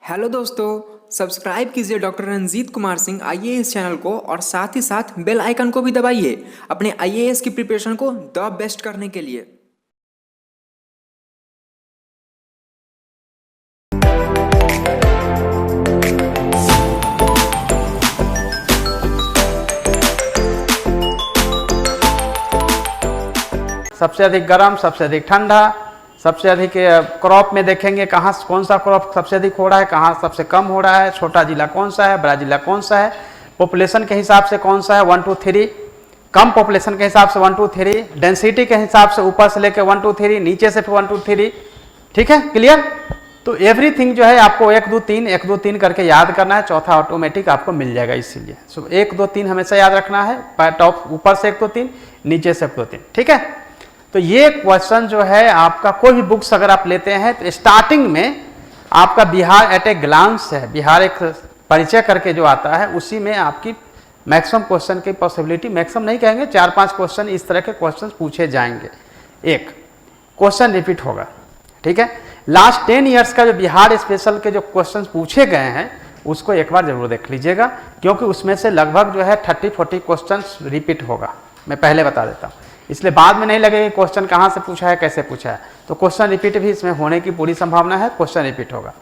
Hello दोस्तों, subscribe कीजिए doctor Ranjeet Kumar Singh IAS channel को और साथ ही साथ बेल आइकन को भी दबाइए अपने आईएएस की प्रिपरेशन को द बेस्ट करने के लिए। सबसे अधिक गर्म, सबसे अधिक ठंडा, सबसे अधिक क्रॉप में देखेंगे कहाँ कौन सा क्रॉप सबसे अधिक हो रहा है, कहाँ सबसे कम हो रहा है, छोटा जिला कौन सा है, बड़ा जिला कौन सा है, पॉपुलेशन के हिसाब से कौन सा है 1 2 3, कम पॉपुलेशन के हिसाब से 1 2 3, डेंसिटी के हिसाब से ऊपर से लेकर 1 2 3, नीचे से 1 2 3। ठीक है, क्लियर। तो एवरीथिंग जो है आपको 1 2 3 1 2 3 करके याद करना है, चौथा ऑटोमेटिक आपको मिल जाएगा। इसीलिए 1 2 3 हमेशा याद रखना है, टॉप ऊपर से 1 2 3, नीचे से 1 2 3। ठीक है, तो ये क्वेश्चन जो है आपका कोई भी बुक्स अगर आप लेते हैं तो स्टार्टिंग में आपका बिहार एट ए ग्लांस है, बिहार एक परिचय करके जो आता है उसी में आपकी मैक्सिमम क्वेश्चन की पॉसिबिलिटी, मैक्सिमम नहीं कहेंगे, 4-5 क्वेश्चन इस तरह के क्वेश्चन पूछे जाएंगे, एक क्वेश्चन रिपीट होगा। ठीक है, लास्ट 10 ईयर्स का जो बिहार स्पेशल के जो क्वेश्चन पूछे गए हैं उसको एक बार जरूर देख लीजिएगा, क्योंकि उसमें से लगभग जो है 30-40 क्वेश्चन रिपीट होगा। मैं पहले बता देता हूँ, इसलिए बाद में नहीं लगेगा कि क्वेश्चन कहाँ से पूछा है, कैसे पूछा है। तो क्वेश्चन रिपीट भी इसमें होने की पूरी संभावना है, क्वेश्चन रिपीट होगा।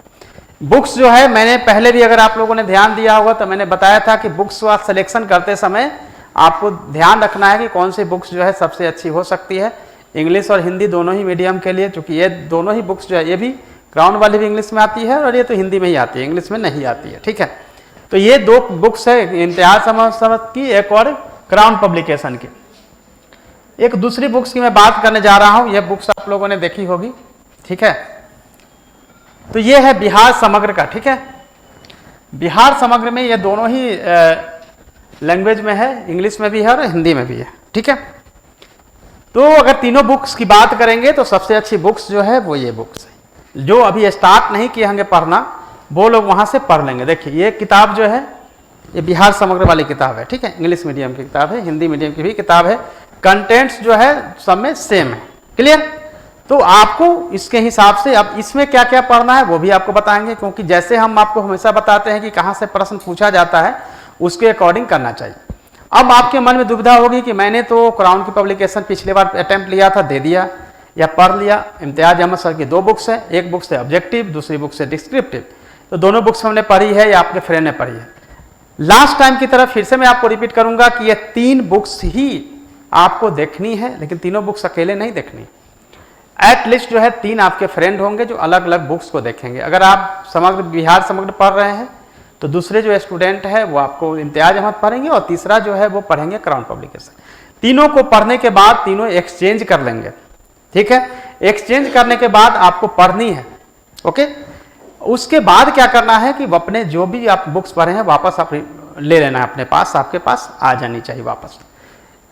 बुक्स जो है मैंने पहले भी अगर आप लोगों ने ध्यान दिया होगा तो मैंने बताया था कि बुक्स का सिलेक्शन करते समय आपको ध्यान रखना है कि कौन सी बुक्स जो है सबसे अच्छी हो सकती है, इंग्लिश और हिंदी दोनों ही मीडियम के लिए, चूंकि ये दोनों ही बुक्स जो है, ये भी क्राउन वाली भी इंग्लिश में आती है और ये तो हिंदी में ही आती है, इंग्लिश में नहीं आती है। ठीक है, तो ये 2 बुक्स है, इम्तियाज समस्त की एक और क्राउन पब्लिकेशन की। एक दूसरी बुक्स की मैं बात करने जा रहा हूं, यह बुक्स आप लोगों ने देखी होगी। ठीक है, तो ये है बिहार समग्र का। ठीक है, बिहार समग्र में ये दोनों ही लैंग्वेज में है, इंग्लिश में भी है और हिंदी में भी है। ठीक है, तो अगर तीनों बुक्स की बात करेंगे तो सबसे अच्छी बुक्स जो है वो ये बुक्स है। जो अभी स्टार्ट नहीं किए होंगे पढ़ना वो लोग वहां से पढ़ लेंगे। देखिए ये किताब जो है ये बिहार समग्र वाली किताब है। ठीक है, इंग्लिश मीडियम की किताब है, हिंदी मीडियम की भी किताब है, कंटेंट्स जो है सब में सेम है। क्लियर, तो आपको इसके हिसाब से अब इसमें क्या क्या पढ़ना है वो भी आपको बताएंगे, क्योंकि जैसे हम आपको हमेशा बताते हैं कि कहाँ से प्रश्न पूछा जाता है उसके अकॉर्डिंग करना चाहिए। अब आपके मन में दुविधा होगी कि मैंने तो क्राउन की पब्लिकेशन पिछले बार अटेम्प्ट लिया था, दे दिया या पढ़ लिया। इम्तियाज अहमद सर की 2 बुक्स है, एक बुक से ऑब्जेक्टिव, दूसरी बुक से डिस्क्रिप्टिव, तो दोनों बुक्स हमने पढ़ी है या आपके फ्रेंड ने पढ़ी है। लास्ट टाइम की तरह फिर से मैं आपको रिपीट करूंगा कि ये 3 बुक्स ही आपको देखनी है, लेकिन तीनों बुक्स अकेले नहीं देखनी। एटलीस्ट जो है 3 आपके फ्रेंड होंगे जो अलग अलग बुक्स को देखेंगे। अगर आप समग्र बिहार समग्र पढ़ रहे हैं तो दूसरे जो स्टूडेंट है वो आपको इम्तियाज अहमद पढ़ेंगे और तीसरा जो है वो पढ़ेंगे क्राउन पब्लिकेशन। तीनों को पढ़ने के बाद तीनों एक्सचेंज कर लेंगे। ठीक है, एक्सचेंज करने के बाद आपको पढ़नी है। ओके, उसके बाद क्या करना है कि अपने जो भी आप बुक्स पढ़े हैं वापस आप ले लेना है अपने पास, आपके पास आ जानी चाहिए वापस।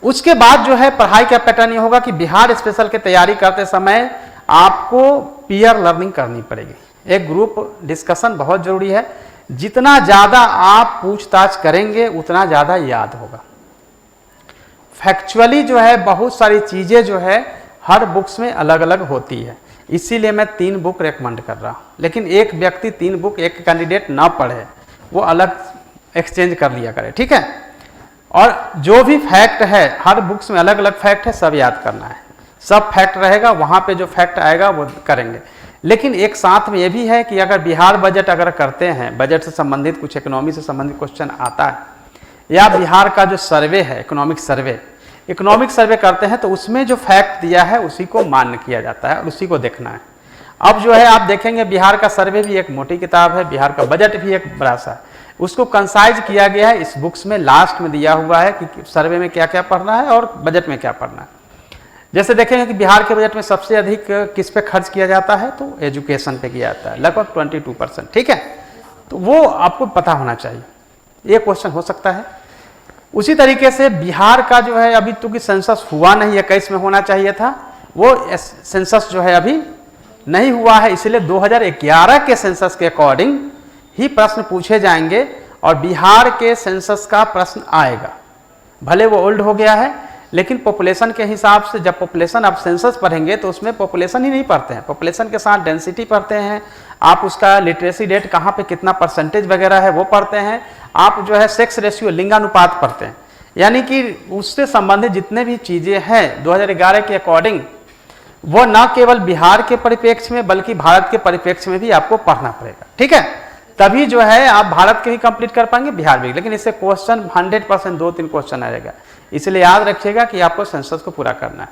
उसके बाद जो है पढ़ाई का पैटर्न ये होगा कि बिहार स्पेशल की तैयारी करते समय आपको पीयर लर्निंग करनी पड़ेगी। एक ग्रुप डिस्कशन बहुत जरूरी है। जितना ज़्यादा आप पूछताछ करेंगे उतना ज़्यादा याद होगा। फैक्चुअली जो है बहुत सारी चीज़ें जो है हर बुक्स में अलग अलग होती है, इसीलिए मैं 3 बुक रेकमेंड कर रहा हूँ। लेकिन एक व्यक्ति 3 बुक एक कैंडिडेट ना पढ़े, वो अलग एक्सचेंज कर लिया करे। ठीक है, और जो भी फैक्ट है हर बुक्स में अलग अलग फैक्ट है, सब याद करना है। सब फैक्ट रहेगा, वहाँ पे जो फैक्ट आएगा वो करेंगे। लेकिन एक साथ में ये भी है कि अगर बिहार बजट अगर करते हैं, बजट से संबंधित कुछ इकोनॉमी से संबंधित क्वेश्चन आता है, या बिहार का जो सर्वे है इकोनॉमिक सर्वे करते हैं तो उसमें जो फैक्ट दिया है उसी को मान्य किया जाता है और उसी को देखना है। अब जो है आप देखेंगे बिहार का सर्वे भी एक मोटी किताब है, बिहार का बजट भी एक बड़ा सा है, उसको कंसाइज किया गया है इस बुक्स में। लास्ट में दिया हुआ है कि सर्वे में क्या क्या पढ़ना है और बजट में क्या पढ़ना है। जैसे देखेंगे कि बिहार के बजट में सबसे अधिक किस पे खर्च किया जाता है, तो एजुकेशन पे किया जाता है, लगभग 22%। ठीक है, तो वो आपको पता होना चाहिए, ये क्वेश्चन हो सकता है। उसी तरीके से बिहार का जो है अभी तो कि सेंसस हुआ नहीं है, 21 में होना चाहिए था, वो सेंसस जो है अभी नहीं हुआ है, इसलिए 2011 के सेंसस के अकॉर्डिंग ही प्रश्न पूछे जाएंगे और बिहार के सेंसस का प्रश्न आएगा। भले वो ओल्ड हो गया है लेकिन पॉपुलेशन के हिसाब से जब पॉपुलेशन आप सेंसस पढ़ेंगे तो उसमें पॉपुलेशन ही नहीं पढ़ते हैं, पॉपुलेशन के साथ डेंसिटी पढ़ते हैं, आप उसका लिटरेसी रेट कहाँ पे कितना परसेंटेज वगैरह है वो पढ़ते हैं, आप जो है सेक्स रेशियो लिंगानुपात पढ़ते हैं। यानी कि उससे संबंधित जितने भी चीज़ें हैं 2011 के अकॉर्डिंग वो न केवल बिहार के परिप्रेक्ष्य में बल्कि भारत के परिप्रेक्ष्य में भी आपको पढ़ना पड़ेगा, ठीक है। तभी जो है आप भारत के भी कंप्लीट कर पाएंगे, बिहार भी। लेकिन इससे क्वेश्चन 100% 2-3 क्वेश्चन आएगा, इसलिए याद रखिएगा कि आपको सेंसस को पूरा करना है।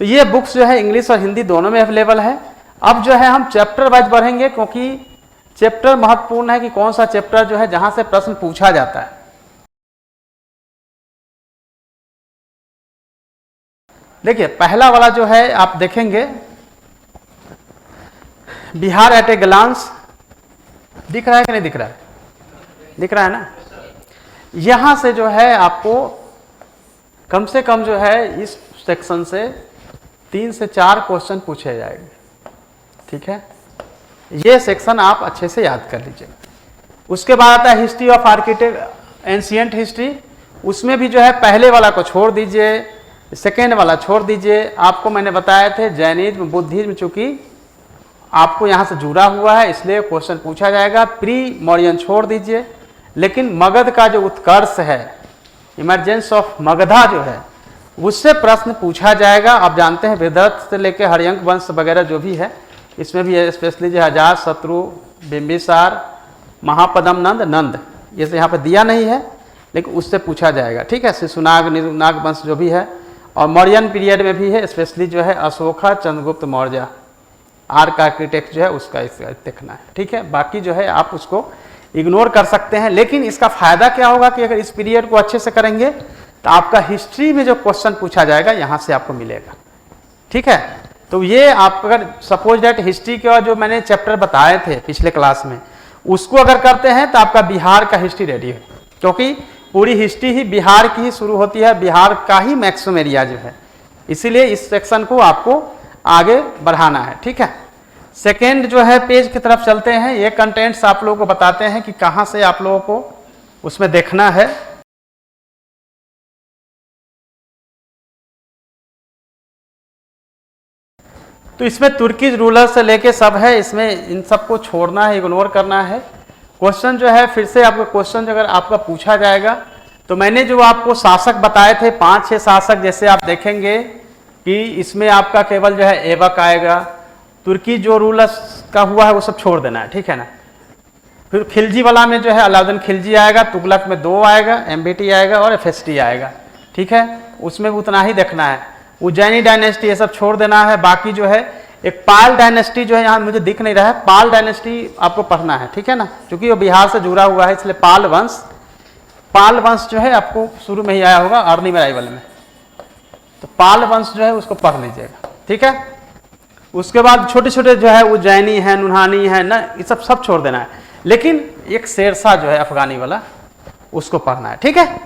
तो ये बुक्स जो है इंग्लिश और हिंदी दोनों में अवेलेबल है। अब जो है हम चैप्टर वाइज बढ़ेंगे, क्योंकि चैप्टर महत्वपूर्ण है कि कौन सा चैप्टर जो है जहां से प्रश्न पूछा जाता है। देखिए पहला वाला जो है आप देखेंगे बिहार एट ए ग्लांस, दिख रहा है कि नहीं दिख रहा है? दिख रहा है ना। यहां से जो है आपको कम से कम जो है इस सेक्शन से 3 से 4 क्वेश्चन पूछे जाएंगे, ठीक है। ये सेक्शन आप अच्छे से याद कर लीजिए। उसके बाद आता है history of architect, ancient history. उसमें भी जो है पहले वाला को छोड़ दीजिए, सेकेंड वाला छोड़ दीजिए। आपको मैंने बताया थे जैनिज्म बुद्धिज्म चूंकि आपको यहाँ से जुड़ा हुआ है इसलिए क्वेश्चन पूछा जाएगा। प्री मौर्यन छोड़ दीजिए, लेकिन मगध का जो उत्कर्ष है, इमरजेंस ऑफ मगधा जो है, उससे प्रश्न पूछा जाएगा। आप जानते हैं विदर्भ से लेकर हर्यंक वंश वगैरह जो भी है इसमें भी स्पेशली जो अजात शत्रु बिंबिसार महापदम नंद नंद, ये यहाँ पे दिया नहीं है लेकिन उससे पूछा जाएगा, ठीक है। शिशुनाग नाग वंश जो भी है, और मौर्यन पीरियड में भी है स्पेशली जो है अशोका चंद्रगुप्त मौर्य आर्क आर्किटेक्ट जो है उसका देखना है, ठीक है। बाकी जो है आप उसको इग्नोर कर सकते हैं। लेकिन इसका फायदा क्या होगा कि अगर इस पीरियड को अच्छे से करेंगे तो आपका हिस्ट्री में जो क्वेश्चन पूछा जाएगा यहाँ से आपको मिलेगा, ठीक है। तो ये आप अगर सपोज दैट हिस्ट्री के जो मैंने चैप्टर बताए थे पिछले क्लास में उसको अगर करते हैं तो आपका बिहार का हिस्ट्री रेडी है, क्योंकि पूरी हिस्ट्री ही बिहार की ही शुरू होती है, बिहार का ही मैक्सिमम एरिया जो है, इसीलिए इस सेक्शन को आपको आगे बढ़ाना है, ठीक है। सेकेंड जो है पेज की तरफ चलते हैं। ये कंटेंट्स आप लोगों को बताते हैं कि कहाँ से आप लोगों को उसमें देखना है। तो इसमें तुर्की रूलर से लेके सब है, इसमें इन सबको छोड़ना है, इग्नोर करना है। क्वेश्चन जो है फिर से आपका क्वेश्चन अगर आपका पूछा जाएगा तो मैंने जो आपको शासक बताए थे 5-6 शासक, जैसे आप देखेंगे कि इसमें आपका केवल जो है ऐबक आएगा, तुर्की जो रूलर्स का हुआ है वो सब छोड़ देना है, ठीक है ना। फिर खिलजी वाला में जो है अलाउद्दीन खिलजी आएगा, तुगलक में 2 आएगा, एमबीटी आएगा और एफएसटी आएगा, ठीक है। उसमें उतना ही देखना है। उज्जैनी डायनेस्टी ये सब छोड़ देना है। बाकी जो है एक पाल डायनेस्टी जो है यहाँ मुझे दिख नहीं रहा है, पाल डायनेस्टी आपको पढ़ना है, ठीक है ना, क्योंकि वो बिहार से जुड़ा हुआ है इसलिए पाल वंश जो है आपको शुरू में ही आया होगा अर्ली अराइवल में, तो पाल वंश जो है उसको पढ़ लीजिएगा, ठीक है। उसके बाद छोटे छोटे जो है उज्जैनी है, नुनहानी है ना, ये सब छोड़ देना है। लेकिन एक शेरशाह जो है अफगानी वाला उसको पढ़ना है, ठीक है।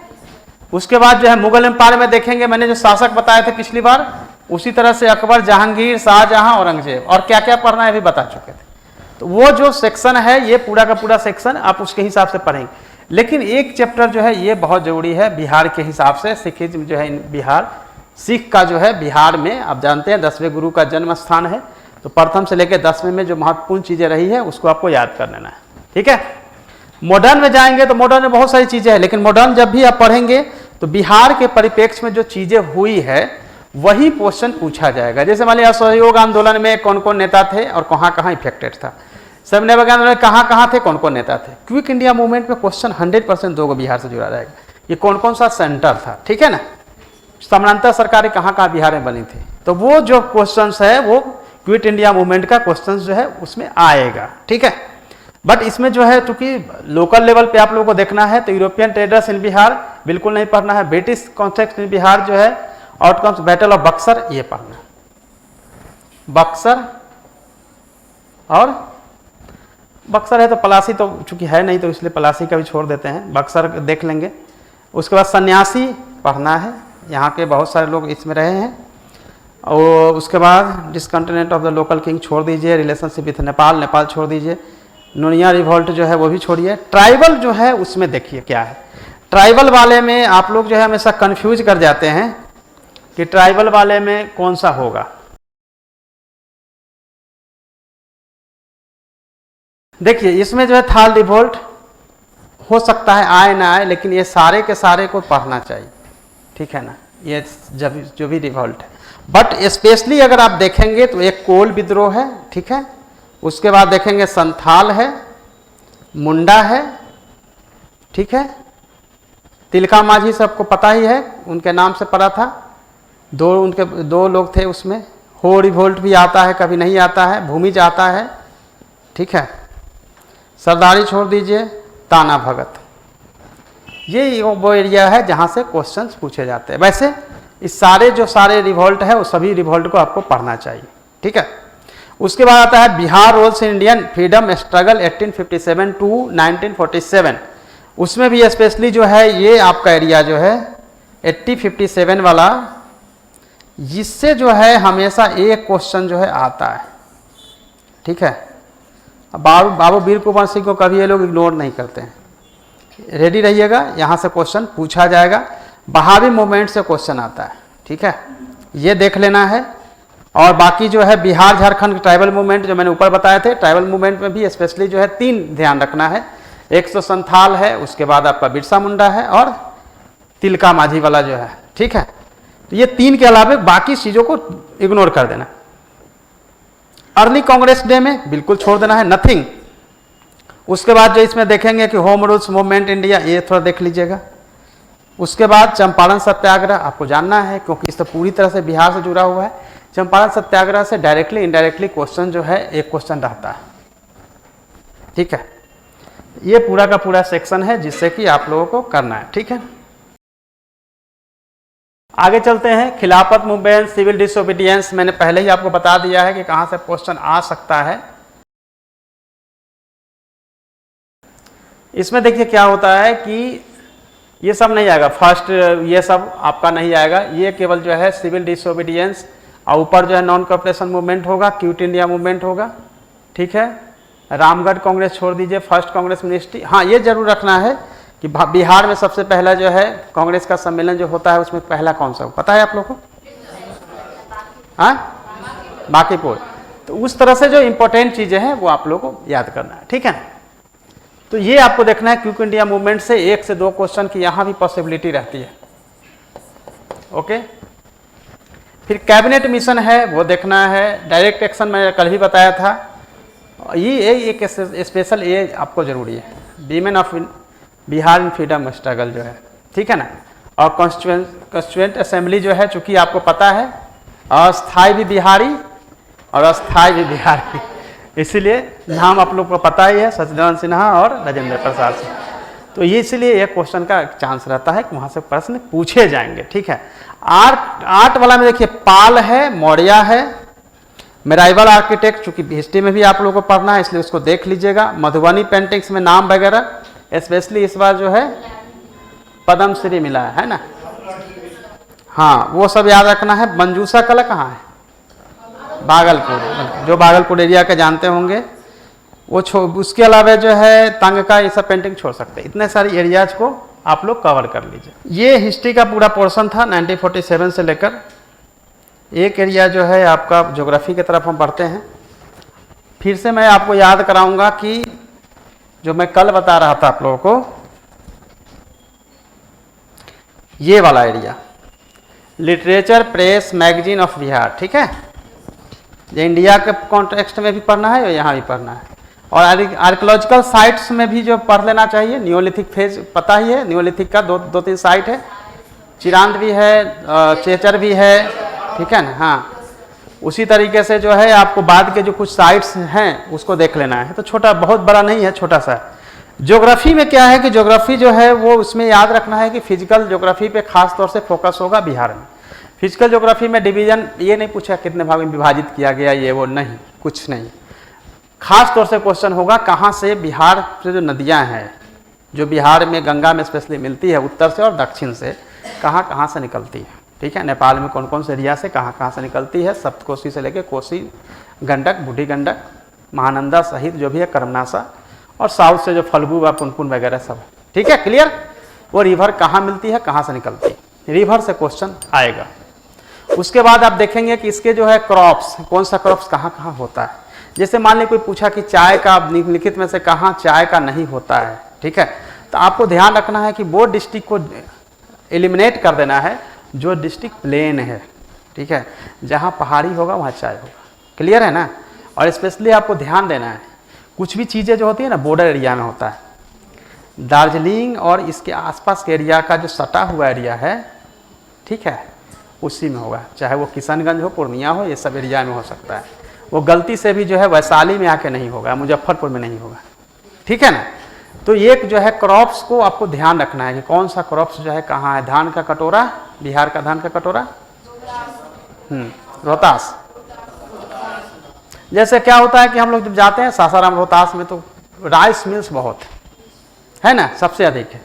उसके बाद जो है मुगल एम्पायर में देखेंगे, मैंने जो शासक बताए थे पिछली बार उसी तरह से अकबर, जहांगीर, शाहजहां, औरंगजेब, और क्या क्या पढ़ना है भी बता चुके थे। तो वो जो सेक्शन है ये पूरा का पूरा सेक्शन आप उसके हिसाब से पढ़ेंगे। लेकिन एक चैप्टर जो है ये बहुत जरूरी है बिहार के हिसाब से। सिखिज्म जो है बिहार, सिख का जो है बिहार में आप जानते हैं 10वें गुरु का जन्म स्थान है, तो प्रथम से लेकर 10वें में जो महत्वपूर्ण चीजें रही है उसको आपको याद कर लेना है, ठीक है। मॉडर्न में जाएंगे तो मॉडर्न में बहुत सारी चीजें हैं, लेकिन मॉडर्न जब भी आप पढ़ेंगे तो बिहार के परिप्रेक्ष्य में जो चीजें हुई है वही क्वेश्चन पूछा जाएगा। जैसे मान लिया असहयोग आंदोलन में कौन कौन नेता थे और कहाँ कहाँ इफेक्टेड था, सविनय आंदोलन में कहाँ कहाँ थे, कौन कौन नेता थे। क्विक इंडिया मूवमेंट में क्वेश्चन 100% 2 बिहार से जुड़ा रहेगा, ये कौन कौन सा सेंटर था, ठीक है ना। समानांतर सरकारें कहाँ कहाँ बिहार में बनी थी, तो वो जो क्वेश्चंस है वो क्विट इंडिया मूवमेंट का क्वेश्चंस जो है उसमें आएगा, ठीक है। बट इसमें जो है चूंकि लोकल लेवल पे आप लोगों को देखना है तो यूरोपियन ट्रेडर्स इन बिहार बिल्कुल नहीं पढ़ना है। ब्रिटिश कॉन्टेक्स्ट इन बिहार जो है, आउटकम्स बैटल ऑफ बक्सर, ये पढ़ना है। बक्सर और बक्सर है तो पलासी तो चूंकि है नहीं तो इसलिए पलासी का भी छोड़ देते हैं, बक्सर देख लेंगे। उसके बाद सन्यासी पढ़ना है, यहाँ के बहुत सारे लोग इसमें रहे हैं। और उसके बाद डिसकंटिनेंट ऑफ द लोकल किंग छोड़ दीजिए, रिलेशनशिप विथ नेपाल, नेपाल छोड़ दीजिए, नोनिया रिवॉल्ट जो है वो भी छोड़िए। ट्राइबल जो है उसमें देखिए क्या है। ट्राइबल वाले में आप लोग जो है हमेशा कंफ्यूज कर जाते हैं कि ट्राइबल वाले में कौन सा होगा। देखिए इसमें जो है थाल रिवोल्ट हो सकता है आए ना आए, लेकिन ये सारे के सारे को पढ़ना चाहिए, ठीक है ना, ये जब जो भी रिवोल्ट है। बट स्पेशली अगर आप देखेंगे तो एक कोल विद्रोह है, ठीक है, उसके बाद देखेंगे संथाल है, मुंडा है, ठीक है, तिलका माझी सबको पता ही है, उनके नाम से पढ़ा था, उनके दो लोग थे उसमें। हो रिवोल्ट भी आता है, कभी नहीं आता है, भूमिज आता है, ठीक है, सरदारी छोड़ दीजिए, ताना भगत, ये वो एरिया है जहाँ से क्वेश्चंस पूछे जाते हैं। वैसे इस सारे जो सारे रिवोल्ट है वो सभी रिवोल्ट को आपको पढ़ना चाहिए, ठीक है। उसके बाद आता है Bihar roles in Indian freedom struggle 1857 to 1947, उसमें भी स्पेशली जो है ये आपका एरिया जो है 1857 वाला, जिससे जो है हमेशा एक क्वेश्चन जो है आता है, ठीक है। बाबू वीर कुंवर सिंह को कभी ये लोग इग्नोर नहीं करते हैं, रेडी रहिएगा, यहाँ से क्वेश्चन पूछा जाएगा। बहावी मूवमेंट से क्वेश्चन आता है, ठीक है, ये देख लेना है। और बाकी जो है बिहार झारखंड ट्राइबल मूवमेंट जो मैंने ऊपर बताए थे, ट्राइबल मूवमेंट में भी स्पेशली जो है 3 ध्यान रखना है, एक तो संथाल है, उसके बाद आपका बिरसा मुंडा है और तिलका माझी वाला जो है, ठीक है। तो ये 3 के अलावा बाकी चीज़ों को इग्नोर कर देना। अर्ली कांग्रेस डे में बिल्कुल छोड़ देना है, नथिंग। उसके बाद जो इसमें देखेंगे कि होम रूल्स मूवमेंट इंडिया, ये थोड़ा देख लीजिएगा। उसके बाद चंपारण सत्याग्रह आपको जानना है, क्योंकि इस तो पूरी तरह से बिहार से जुड़ा हुआ है। चंपारण सत्याग्रह से डायरेक्टली इनडायरेक्टली क्वेश्चन जो है एक क्वेश्चन रहता है, ठीक है। ये पूरा का पूरा सेक्शन है जिससे कि आप लोगों को करना है, ठीक है। आगे चलते हैं, खिलाफत मूवमेंट, सिविल डिसोबीडियंस, मैंने पहले ही आपको बता दिया है कि कहाँ से क्वेश्चन आ सकता है। इसमें देखिए क्या होता है कि ये सब नहीं आएगा, फर्स्ट ये सब आपका नहीं आएगा, ये केवल जो है सिविल डिसोबीडियंस, और ऊपर जो है नॉन कॉपरेशन मूवमेंट होगा, क्विट इंडिया मूवमेंट होगा, ठीक है। रामगढ़ कांग्रेस छोड़ दीजिए, फर्स्ट कांग्रेस मिनिस्ट्री। हाँ, ये जरूर रखना है कि बिहार में सबसे पहला जो है कांग्रेस का सम्मेलन जो होता है उसमें पहला कौन सा हो, पता है आप लोग को? हाँ, बांकीपुर। तो उस तरह से जो इंपॉर्टेंट चीजें हैं वो आप लोग को याद करना है, ठीक है। तो ये आपको देखना है, क्विट इंडिया मूवमेंट से 1 से 2 क्वेश्चन की यहाँ भी पॉसिबिलिटी रहती है, ओके। फिर कैबिनेट मिशन है, वो देखना है। डायरेक्ट एक्शन मैंने कल भी बताया था, ये एक स्पेशल ये आपको जरूरी है, women of Bihar in freedom struggle जो है, ठीक है ना। और कॉन्स्टिट्यूएंट असेंबली जो है, चूंकि आपको पता है अस्थाई भी बिहारी और अस्थाई भी बिहारी, इसीलिए नाम आप लोग को पता ही है, सचिदानंद सिन्हा और राजेंद्र प्रसाद सिंह। तो ये इसलिए एक क्वेश्चन का चांस रहता है कि वहाँ से प्रश्न पूछे जाएंगे, ठीक है। आर्ट वाला में देखिए पाल है, मौर्य है, मेराइवल आर्किटेक्ट, चूंकि हिस्ट्री में भी आप लोगों को पढ़ना है इसलिए उसको देख लीजिएगा। मधुबनी पेंटिंग्स में नाम वगैरह, स्पेशली इस बार जो है पद्मश्री मिला है ना, हाँ वो सब याद रखना है। मंजूषा कला कहाँ है? भागलपुर, जो भागलपुर एरिया के जानते होंगे वो उसके अलावा जो है तंग का ये सब पेंटिंग छोड़ सकते हैं। इतने सारी एरियाज को आप लोग कवर कर लीजिए। ये हिस्ट्री का पूरा पोर्शन था 1947 से लेकर। एक एरिया जो है आपका ज्योग्राफी की तरफ हम बढ़ते हैं। फिर से मैं आपको याद कराऊंगा कि जो मैं कल बता रहा था आप लोगों को, ये वाला area literature press magazine of Bihar, ठीक है। ये इंडिया के कॉन्टेक्स्ट में भी पढ़ना है और यहाँ भी पढ़ना है। और आर्कियोलॉजिकल साइट्स में भी जो पढ़ लेना चाहिए। नियोलिथिक फेज पता ही है, नियोलिथिक का दो तीन साइट है, चिरांद भी है, चेचर भी है, ठीक है ना। हाँ, उसी तरीके से जो है आपको बाद के जो कुछ साइट्स हैं उसको देख लेना है। तो छोटा, बहुत बड़ा नहीं है, छोटा सा। ज्योग्राफी में क्या है कि ज्योग्राफी जो है वो उसमें याद रखना है कि फिजिकल ज्योग्राफी पे खास तौर से फोकस होगा बिहार में। फिजिकल ज्योग्राफी में डिवीजन ये नहीं पूछा कितने भाग में विभाजित किया गया, ये वो नहीं, कुछ नहीं। खास तौर से क्वेश्चन होगा कहाँ से बिहार से जो नदियाँ हैं, जो बिहार में गंगा में स्पेशली मिलती है, उत्तर से और दक्षिण से कहाँ कहाँ से निकलती है, ठीक है। नेपाल में कौन कौन से एरिया से कहाँ कहाँ से निकलती है, सप्तकोशी से लेकर कोसी, गंडक, बूढ़ी गंडक, महानंदा सहित जो भी है, कर्मनाशा, और साउथ से जो फल्गु व पुनपुन वगैरह सब, ठीक है, क्लियर। वो रिवर कहाँ मिलती है, कहाँ से निकलती है, रिवर से क्वेश्चन आएगा। उसके बाद आप देखेंगे कि इसके जो है क्रॉप्स, कौन सा क्रॉप्स कहाँ कहाँ होता है। जैसे मान लीजिए कोई पूछा कि चाय का निम्नलिखित में से कहाँ चाय का नहीं होता है, ठीक है, तो आपको ध्यान रखना है कि वो डिस्ट्रिक्ट को एलिमिनेट कर देना है जो डिस्ट्रिक्ट प्लेन है, ठीक है, जहाँ पहाड़ी होगा वहाँ चाय होगा। क्लियर है ना। और स्पेशली आपको ध्यान देना है कुछ भी चीज़ें जो होती है ना बॉर्डर एरिया में होता है, दार्जिलिंग और इसके आसपास के एरिया का जो सटा हुआ एरिया है, ठीक है, उसी में होगा, चाहे वो किशनगंज हो, पूर्णिया हो, ये सब एरिया में हो सकता है। वो गलती से भी जो है वैशाली में आके नहीं होगा, मुजफ्फरपुर में नहीं होगा, ठीक है ना। तो एक जो है क्रॉप्स को आपको ध्यान रखना है कि कौन सा क्रॉप्स जो है कहाँ है। धान का कटोरा, बिहार का धान का कटोरा, रोहतास। जैसे क्या होता है कि हम लोग जब जाते हैं सासाराम रोहतास में तो राइस मिल्स बहुत है ना, सबसे अधिक है।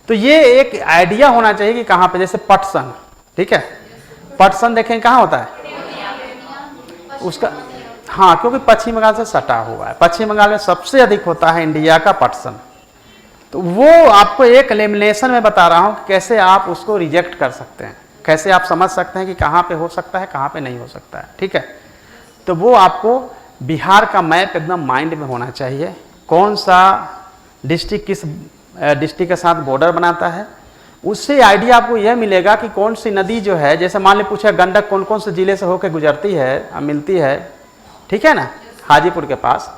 तो ये एक आइडिया होना चाहिए कि कहाँ पे, जैसे पटसन, ठीक है, पटसन देखें कहाँ होता है उसका, हाँ, क्योंकि पश्चिम बंगाल से सटा हुआ है। पश्चिम बंगाल में सबसे अधिक होता है इंडिया का पटसन। तो वो आपको एक एलिमिनेशन में बता रहा हूँ कि कैसे आप उसको रिजेक्ट कर सकते हैं, कैसे आप समझ सकते हैं कि कहाँ पे हो सकता है, कहाँ पे नहीं हो सकता है, ठीक है। तो वो आपको बिहार का मैप एकदम माइंड में होना चाहिए, कौन सा डिस्ट्रिक्ट किस डिस्ट्रिक्ट के साथ बॉर्डर बनाता है। उससे आइडिया आपको यह मिलेगा कि कौन सी नदी जो है, जैसे मान ली पूछा गंडक कौन कौन से जिले से होकर गुजरती है, मिलती है, ठीक है ना, हाजीपुर के पास।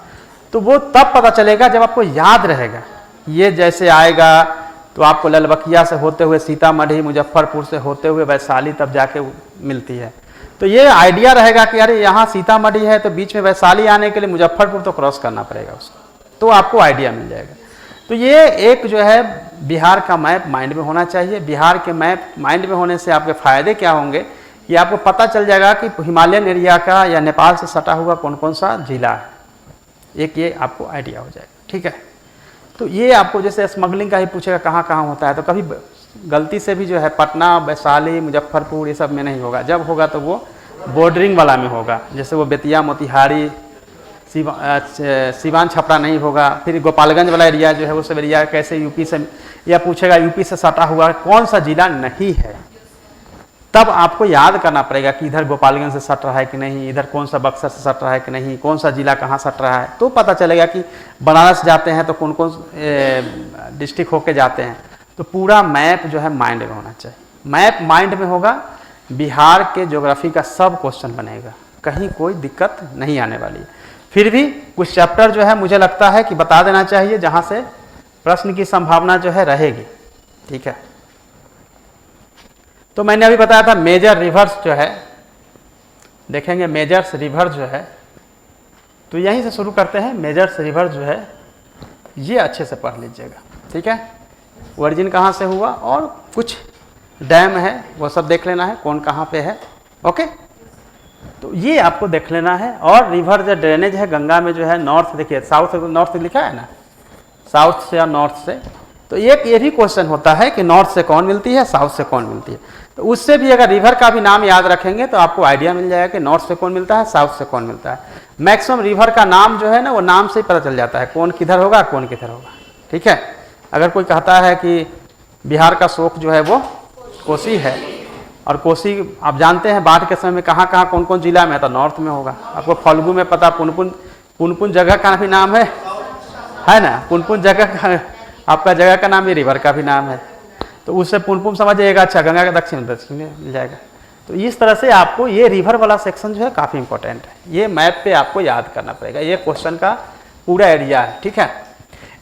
तो वो तब पता चलेगा जब आपको याद रहेगा। ये जैसे आएगा तो आपको ललबकिया से होते हुए सीतामढ़ी, मुजफ्फरपुर से होते हुए वैशाली तब जाके मिलती है। तो ये आइडिया रहेगा कि अरे यहाँ सीतामढ़ी है तो बीच में वैशाली आने के लिए मुजफ्फरपुर तो क्रॉस करना पड़ेगा उसको, तो आपको आइडिया मिल जाएगा। तो ये एक जो है बिहार का मैप माइंड में होना चाहिए। बिहार के मैप माइंड में होने से आपके फ़ायदे क्या होंगे कि आपको पता चल जाएगा कि हिमालयन एरिया का या नेपाल से सटा हुआ कौन कौन सा जिला है, एक ये आपको आइडिया हो जाएगा, ठीक है। तो ये आपको जैसे स्मगलिंग का ही पूछेगा कहाँ कहाँ होता है, तो कभी गलती से भी जो है पटना, वैशाली, मुजफ्फरपुर ये सब में नहीं होगा। जब होगा तो वो बॉर्डरिंग वाला में होगा, जैसे वो बेतिया, मोतिहारी, सीवान, छपरा नहीं होगा। फिर गोपालगंज वाला एरिया जो है वो सब एरिया कैसे यूपी से, या पूछेगा यूपी से सटा हुआ कौन सा जिला नहीं है, तब आपको याद करना पड़ेगा कि इधर गोपालगंज से सट रहा है कि नहीं, इधर कौन सा बक्सर से सट रहा है कि नहीं, कौन सा जिला कहाँ सट रहा है। तो पता चलेगा कि बनारस जाते हैं तो कौन कौन डिस्ट्रिक्ट होके जाते हैं। तो पूरा मैप जो है माइंड में होना चाहिए। मैप माइंड में होगा, बिहार के ज्योग्राफी का सब क्वेश्चन बनेगा, कहीं कोई दिक्कत नहीं आने वाली है। फिर भी कुछ चैप्टर जो है मुझे लगता है कि बता देना चाहिए जहाँ से प्रश्न की संभावना जो है रहेगी, ठीक है। तो मैंने अभी बताया था मेजर रिवर्स जो है, देखेंगे मेजर्स रिवर जो है, तो यहीं से शुरू करते हैं। मेजर्स रिवर जो है ये अच्छे से पढ़ लीजिएगा, ठीक है। ओरिजिन कहाँ से हुआ और कुछ डैम है वो सब देख लेना है, कौन कहाँ पे है, ओके। तो ये आपको देख लेना है। और रिवर जो ड्रेनेज है गंगा में जो है नॉर्थ, देखिए साउथ नॉर्थ लिखा है ना, साउथ से या नॉर्थ से। तो एक ये भी क्वेश्चन होता है कि नॉर्थ से कौन मिलती है, साउथ से कौन मिलती है। तो उससे भी अगर रिवर का भी नाम याद रखेंगे तो आपको आइडिया मिल जाएगा कि नॉर्थ से कौन मिलता है, साउथ से कौन मिलता है। मैक्सिमम रिवर का नाम जो है ना वो नाम से ही पता चल जाता है कौन किधर होगा, कौन किधर होगा, ठीक है। अगर कोई कहता है कि बिहार का शोक जो है वो कोसी है, और कोसी आप जानते हैं बाढ़ के समय में कहाँ कहाँ कौन कौन जिला में है, तो नॉर्थ में होगा। आपको फल्गु में पता, पुनपुन जगह का भी नाम है ना, पुनपुन जगह का आपका जगह का नाम, ये रिवर का भी नाम है। तो उससे पुनपुन समझिएगा, अच्छा गंगा का दक्षिण में मिल जाएगा। तो इस तरह से आपको ये रिवर वाला सेक्शन जो है काफ़ी इंपॉर्टेंट है, ये मैप पे आपको याद करना पड़ेगा। ये क्वेश्चन का पूरा एरिया है, ठीक है।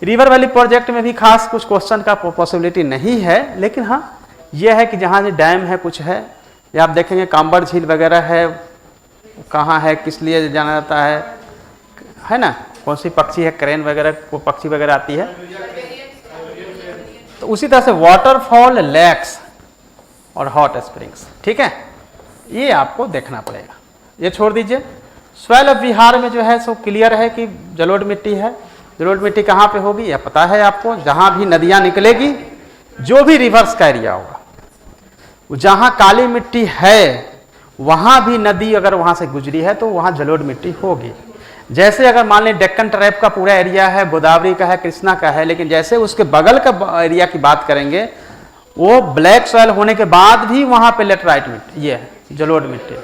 रिवर वैली प्रोजेक्ट में भी खास कुछ क्वेश्चन का पॉसिबिलिटी नहीं है, लेकिन हाँ ये है कि जहाँ जो डैम है कुछ है, या आप देखेंगे कांबर झील वगैरह है, कहाँ है, किस लिए जाना जाता है ना, कौन सी पक्षी है, क्रेन वगैरह वो पक्षी वगैरह आती है। तो उसी तरह से वाटरफॉल, लेक्स और हॉट स्प्रिंग्स, ठीक है, ये आपको देखना पड़ेगा। ये छोड़ दीजिए। स्वेल ऑफ बिहार में जो है सो क्लियर है कि जलोढ़ मिट्टी है। जलोढ़ मिट्टी कहाँ पे होगी यह पता है आपको, जहाँ भी नदियाँ निकलेगी, जो भी रिवर्स का एरिया होगा, जहाँ काली मिट्टी है वहाँ भी नदी अगर वहाँ से गुजरी है तो वहाँ जलोढ़ मिट्टी होगी। जैसे अगर मान लें डेक्कन ट्रैप का पूरा एरिया है, गोदावरी का है, कृष्णा का है, लेकिन जैसे उसके बगल का एरिया की बात करेंगे वो ब्लैक सॉइल होने के बाद भी वहां पे लेटराइट मिट्टी, ये है जलोढ़ मिट्टी,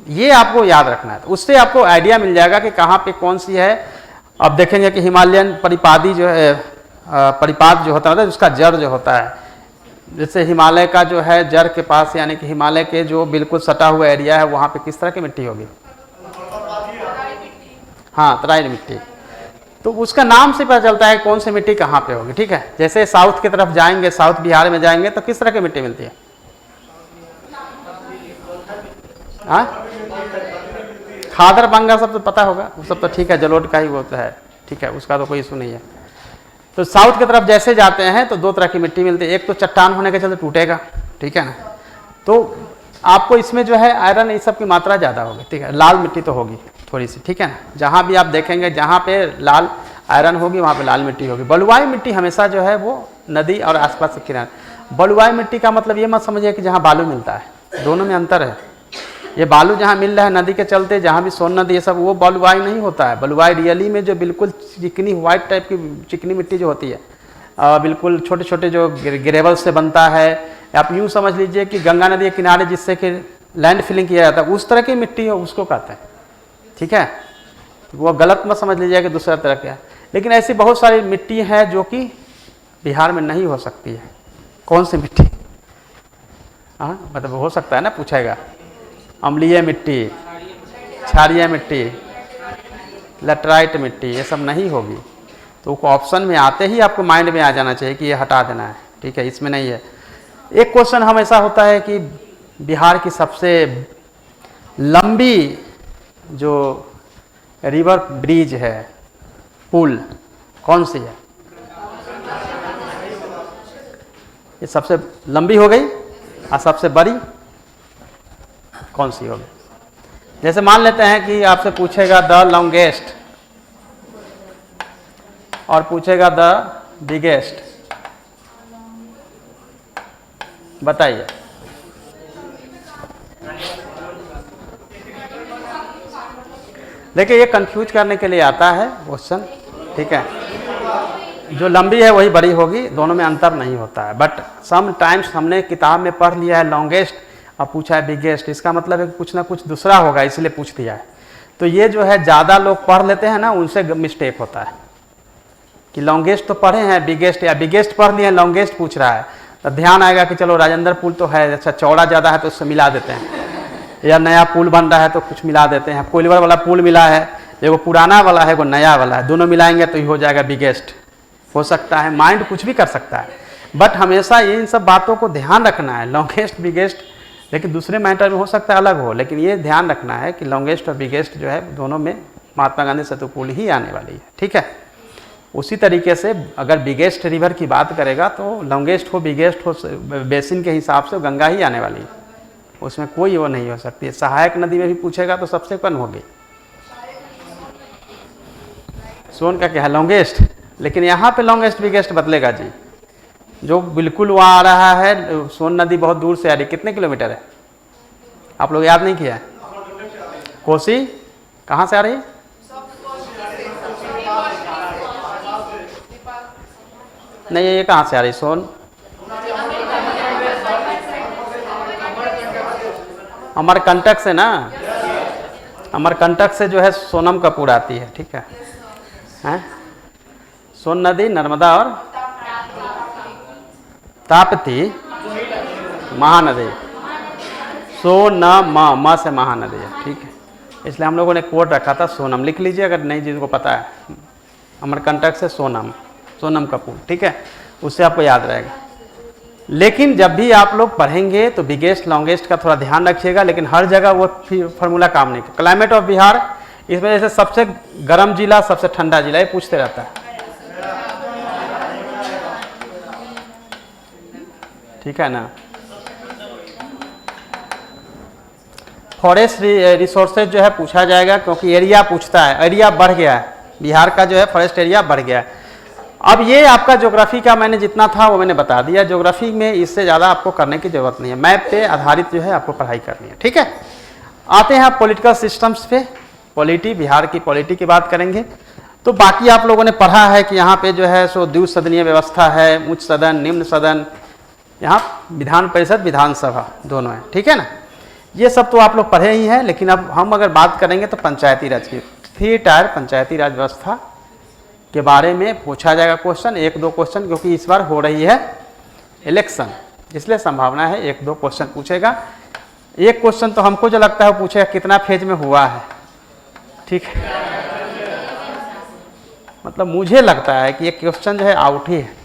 ये आपको याद रखना है। तो उससे आपको आइडिया मिल जाएगा कि कहाँ पे कौन सी है। अब देखेंगे कि हिमालयन परिपादी जो है, परिपाद जो होता है उसका जड़ जो होता है, जैसे हिमालय का जो है जड़ के पास, यानी कि हिमालय के जो बिल्कुल सटा हुआ एरिया है वहाँ पे किस तरह की मिट्टी होगी? हाँ, तराई मिट्टी। तो उसका नाम से पता चलता है कौन सी मिट्टी कहाँ पे होगी। ठीक है, जैसे साउथ की तरफ जाएंगे, साउथ बिहार में जाएंगे तो किस तरह की मिट्टी मिलती है? हाँ, खादर बंगा सब तो पता होगा, वो सब तो ठीक है, जलोढ़ का ही वो तो है, ठीक है, उसका तो कोई इशू नहीं है। तो साउथ की तरफ जैसे जाते हैं तो दो तरह की मिट्टी मिलती है, एक तो चट्टान होने के चलते टूटेगा, ठीक है ना, तो आपको इसमें जो है आयरन इस सब की मात्रा ज़्यादा होगी। ठीक है, लाल मिट्टी तो होगी थोड़ी सी, ठीक है ना, जहाँ भी आप देखेंगे जहाँ पे लाल आयरन होगी वहाँ पे लाल मिट्टी होगी। बलुआई मिट्टी हमेशा जो है वो नदी और आसपास के किनारे। बलुआई मिट्टी का मतलब ये मत समझिए कि जहाँ बालू मिलता है, दोनों में अंतर है। ये बालू जहाँ मिल रहा है नदी के चलते, जहाँ भी सोन नदी ये सब, वो बलुआई नहीं होता है। बलुआई रियली में जो बिल्कुल चिकनी व्हाइट टाइप की चिकनी मिट्टी जो होती है, बिल्कुल छोटे छोटे जो ग्रेवल से बनता है, आप यूँ समझ लीजिए कि गंगा नदी के किनारे जिससे कि लैंड फिलिंग किया जाता है, उस तरह की मिट्टी है उसको कहते हैं। ठीक है, वो गलत मत समझ लीजिए कि दूसरा तरह का है। लेकिन ऐसी बहुत सारी मिट्टी है जो कि बिहार में नहीं हो सकती है। कौन सी मिट्टी? हाँ, मतलब हो सकता है ना, पूछेगा। अम्लीय मिट्टी, क्षारीय मिट्टी, लेटराइट मिट्टी, ये सब नहीं होगी। तो ऑप्शन में आते ही आपको माइंड में आ जाना चाहिए कि ये हटा देना है। ठीक है, इसमें नहीं है। एक क्वेश्चन हमेशा होता है कि बिहार की सबसे लंबी जो रिवर ब्रिज है, पुल, कौन सी है? ये सबसे लंबी हो गई और सबसे बड़ी कौन सी होगी? जैसे मान लेते हैं कि आपसे पूछेगा द लॉन्गेस्ट और पूछेगा द बिगेस्ट, बताइए। देखिए, ये कंफ्यूज करने के लिए आता है क्वेश्चन। ठीक है, जो लंबी है वही बड़ी होगी, दोनों में अंतर नहीं होता है। बट सम टाइम्स हमने किताब में पढ़ लिया है लॉन्गेस्ट और पूछा है बिगेस्ट, इसका मतलब है कि कुछ ना कुछ दूसरा होगा, इसलिए पूछ दिया है। तो ये जो है ज़्यादा लोग पढ़ लेते हैं ना, उनसे मिस्टेक होता है कि लॉन्गेस्ट तो पढ़े हैं, बिगेस्ट या बिगेस्ट पढ़ लिए, लॉन्गेस्ट पूछ रहा है, तो ध्यान आएगा कि चलो राजेंद्र पुल तो है, अच्छा चौड़ा ज़्यादा है तो उससे मिला देते हैं, या नया पुल बन रहा है तो कुछ मिला देते हैं। कोयलवर वाला पुल मिला है, एगो पुराना वाला है, एगो नया वाला है, दोनों मिलाएंगे तो ये हो जाएगा बिगेस्ट। हो सकता है, माइंड कुछ भी कर सकता है, बट हमेशा इन सब बातों को ध्यान रखना है। लॉन्गेस्ट बिगेस्ट, लेकिन दूसरे मैटर में हो सकता है अलग हो, लेकिन ये ध्यान रखना है कि लॉन्गेस्ट और बिगेस्ट जो है दोनों में महात्मा गांधी सेतु पुल ही आने वाली है। ठीक है, उसी तरीके से अगर बिगेस्ट रिवर की बात करेगा तो लॉन्गेस्ट हो बिगेस्ट हो, बेसिन के हिसाब से गंगा ही आने वाली है, उसमें कोई वो नहीं हो सकती है। सहायक नदी में भी पूछेगा तो सबसे कम होगी। सोन का क्या है? लॉन्गेस्ट। लेकिन यहाँ पे लॉन्गेस्ट बिगेस्ट बदलेगा जी, जो बिल्कुल वहाँ आ रहा है, सोन नदी बहुत दूर से आ रही, कितने किलोमीटर है आप लोग याद नहीं किया? कोसी कहाँ से आ रही है? नहीं, ये कहाँ से आ रही सोन? अमरकंटक से ना, अमरकंटक से जो है सोनम कपूर आती है। ठीक है, हैं? सोन नदी, नर्मदा और ताप्ती महानदी, सोनम, म से महानदी है। ठीक है, इसलिए हम लोगों ने कोड रखा था सोनम, लिख लीजिए अगर नहीं जिनको पता है। अमरकंटक से सोनम, सोनम कपूर। ठीक है, उससे आपको याद रहेगा। लेकिन जब भी आप लोग पढ़ेंगे तो बिगेस्ट लॉन्गेस्ट का थोड़ा ध्यान रखिएगा, लेकिन हर जगह वो फार्मूला काम नहीं करता। क्लाइमेट ऑफ बिहार, इस वजह से सबसे गर्म जिला, सबसे ठंडा जिला, ये पूछते रहता है। ठीक है ना। फॉरेस्ट रिसोर्सेज जो है पूछा जाएगा, क्योंकि एरिया पूछता है, एरिया बढ़ गया है बिहार का, जो है फॉरेस्ट एरिया बढ़ गया है। अब ये आपका ज्योग्राफी का मैंने जितना था वो मैंने बता दिया। ज्योग्राफी में इससे ज़्यादा आपको करने की ज़रूरत नहीं है, मैप पे आधारित जो है आपको पढ़ाई करनी है। ठीक है, आते हैं आप पॉलिटिकल सिस्टम्स पे। पॉलिटी, बिहार की पॉलिटी की बात करेंगे तो बाकी आप लोगों ने पढ़ा है कि यहाँ पे जो है सो द्विसदनीय व्यवस्था है, उच्च सदन, निम्न सदन, यहाँ विधान परिषद विधानसभा दोनों है, ठीक है ना। ये सब तो आप लोग पढ़े ही हैं, लेकिन अब हम अगर बात करेंगे तो पंचायती राज की 3 टायर पंचायती राज व्यवस्था के बारे में पूछा जाएगा क्वेश्चन, 1-2 क्वेश्चन, क्योंकि इस बार हो रही है इलेक्शन, इसलिए संभावना है 1-2 क्वेश्चन पूछेगा। एक क्वेश्चन तो हमको जो लगता है वो पूछेगा कितना फेज में हुआ है, ठीक है। मतलब मुझे लगता है कि ये क्वेश्चन जो है आउट ही है,